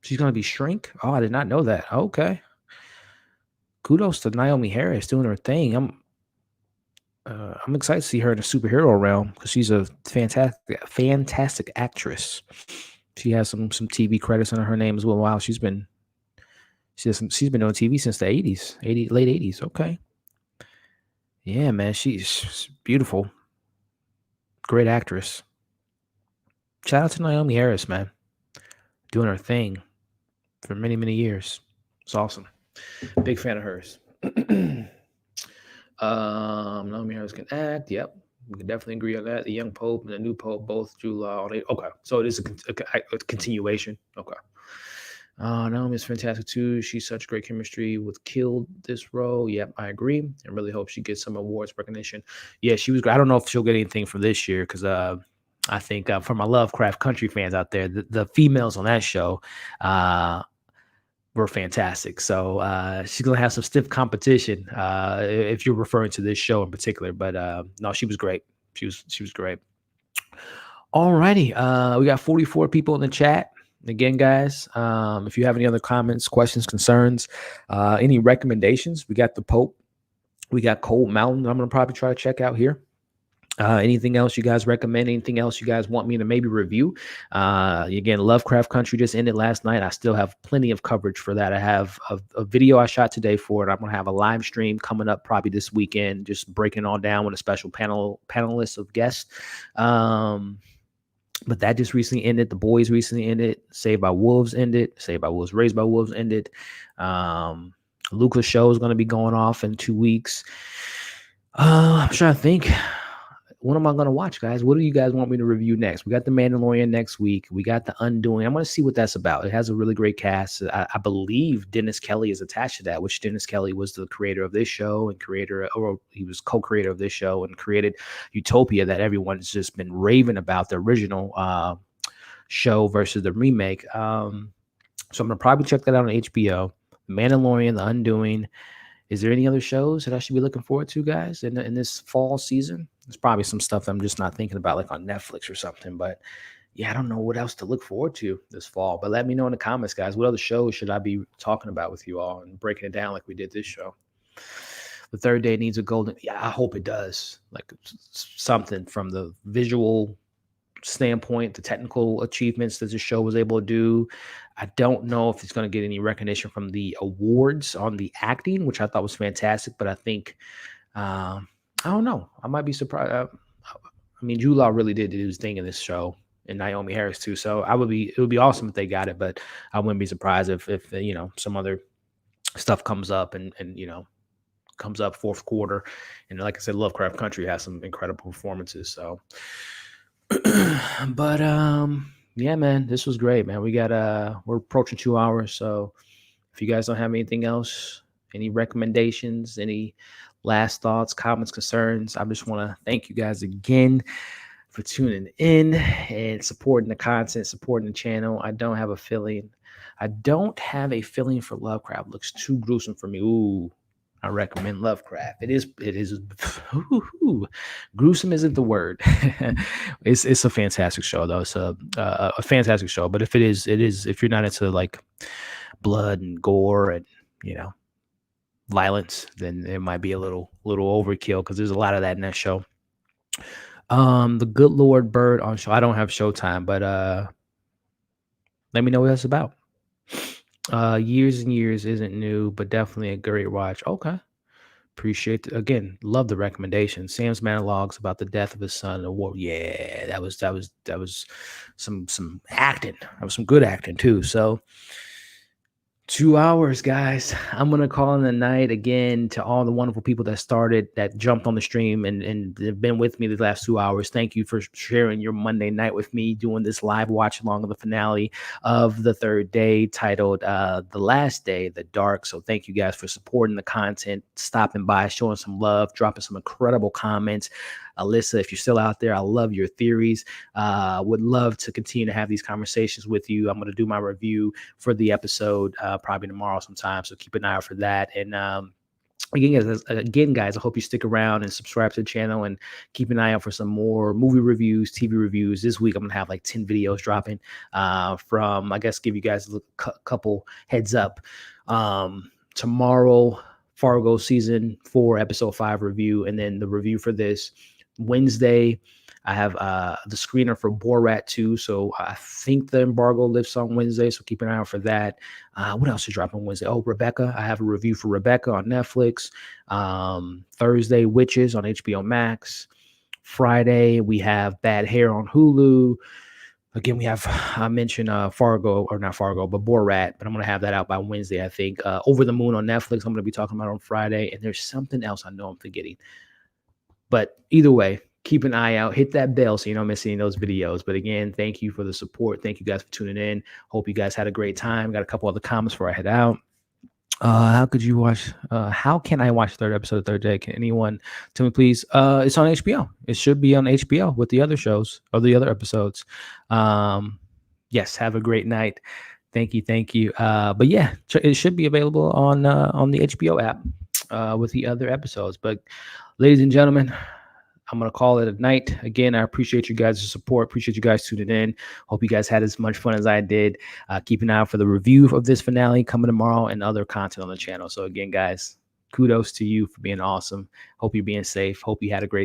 She's gonna be Shrink. Oh, I did not know that. Okay. Kudos to Naomie Harris doing her thing. I'm excited to see her in the superhero realm because she's a fantastic actress. She has some TV credits under her name as well. Wow, she's been on TV since the 80s, late 80s. Okay. Yeah, man, she's beautiful. Great actress. Shout out to Naomie Harris, man. Doing her thing for many, many years. It's awesome. Big fan of hers. Naomie Harris can act. Yep. We can definitely agree on that. The young Pope and the new Pope, both Jude Law. Okay. So it is a continuation. Okay. Naomi's fantastic too. She's such great chemistry with Killed this role. Yep, I agree. I really hope she gets some awards recognition. Yeah, she was great. I don't know if she'll get anything for this year because I think for my Lovecraft Country fans out there, the females on that show were fantastic. So she's gonna have some stiff competition if you're referring to this show in particular. But no, she was great. She was great. Alrighty, we got 44 people in the chat. Again, guys, if you have any other comments, questions, concerns, any recommendations, we got the Pope, we got Cold Mountain. I'm gonna probably try to check out here. Anything else you guys recommend? Anything else you guys want me to maybe review? Again, Lovecraft Country just ended last night. I still have plenty of coverage for that. I have a video I shot today for it. I'm gonna have a live stream coming up probably this weekend, just breaking all down with a special panelist of guests. But that just recently ended. The Boys recently ended. Saved by Wolves ended. Saved by Wolves, Raised by Wolves ended. Luca's show is going to be going off in 2 weeks. I'm trying to think. What am I going to watch, guys? What do you guys want me to review next? We got The Mandalorian next week. We got The Undoing. I'm going to see what that's about. It has a really great cast. I believe Dennis Kelly is attached to that, which Dennis Kelly was the creator of this show and he was co-creator of this show and created Utopia that everyone's just been raving about, the original show versus the remake. So I'm going to probably check that out on HBO. The Mandalorian, The Undoing. Is there any other shows that I should be looking forward to, guys, in this fall season? There's probably some stuff I'm just not thinking about, like on Netflix or something. But yeah, I don't know what else to look forward to this fall. But let me know in the comments, guys. What other shows should I be talking about with you all and breaking it down like we did this show? The Third Day needs a golden. Yeah, I hope it does. Like something from the visual standpoint, the technical achievements that the show was able to do. I don't know if it's going to get any recognition from the awards on the acting, which I thought was fantastic. But I think, I don't know. I might be surprised. I mean, Jude Law really did his thing in this show, and Naomie Harris too. So it would be awesome if they got it, but I wouldn't be surprised if some other stuff comes up and comes up fourth quarter. And like I said, Lovecraft Country has some incredible performances. So, but yeah, man, this was great, man. We're approaching 2 hours. So if you guys don't have anything else, any recommendations, any last thoughts, comments, concerns, I just want to thank you guys again for tuning in and supporting the content, supporting the channel. I don't have a feeling for Lovecraft. It looks too gruesome for me. Ooh, I recommend Lovecraft. It is gruesome isn't the word. It's a fantastic show though. It's a fantastic show. But if if you're not into like blood and gore and violence, then it might be a little overkill because there's a lot of that in that show. The Good Lord Bird on show. I don't have Showtime, but let me know what that's about. Years and Years isn't new, but definitely a great watch. Okay. Appreciate it. Again, love the recommendation. Sam's monologues about the death of his son in the war. Yeah, that was some acting. That was some good acting too. So 2 hours, guys. I'm gonna call in the night again to all the wonderful people that jumped on the stream and have been with me the last 2 hours. Thank you for sharing your Monday night with me, doing this live watch along of the finale of the third day, titled The Last Day, The Dark. So thank you guys for supporting the content, stopping by, showing some love, dropping some incredible comments. Alyssa, if you're still out there, I love your theories. Would love to continue to have these conversations with you. I'm going to do my review for the episode probably tomorrow sometime, so keep an eye out for that. And Guys, I hope you stick around and subscribe to the channel and keep an eye out for some more movie reviews, TV reviews. This week, I'm gonna have like 10 videos dropping. From I guess give you guys a couple heads up. Tomorrow, Fargo season 4, episode 5 review, and then the review for this Wednesday. I have the screener for Borat 2, so I think the embargo lifts on Wednesday, so keep an eye out for that. What else is dropping Wednesday? Oh, Rebecca. I have a review for Rebecca on Netflix. Thursday, Witches on HBO Max. Friday, we have Bad Hair on Hulu. Again, we have, I mentioned Fargo, or not Fargo, but Borat, but I'm going to have that out by Wednesday, I think. Over the Moon on Netflix, I'm going to be talking about on Friday, and there's something else I know I'm forgetting. But either way, keep an eye out, hit that bell so you don't miss any of those videos. But again, thank you for the support. Thank you guys for tuning in. Hope you guys had a great time. Got a couple other comments before I head out. How could you watch? How can I watch the third episode of Third Day? Can anyone tell me, please? It's on HBO. It should be on HBO with the other shows or the other episodes. Yes, have a great night. Thank you. But yeah, it should be available on the HBO app with the other episodes. But ladies and gentlemen, I'm going to call it a night. Again, I appreciate you guys' support. Appreciate you guys tuning in. Hope you guys had as much fun as I did. Keep an eye out for the review of this finale coming tomorrow and other content on the channel. So again, guys, kudos to you for being awesome. Hope you're being safe. Hope you had a great time.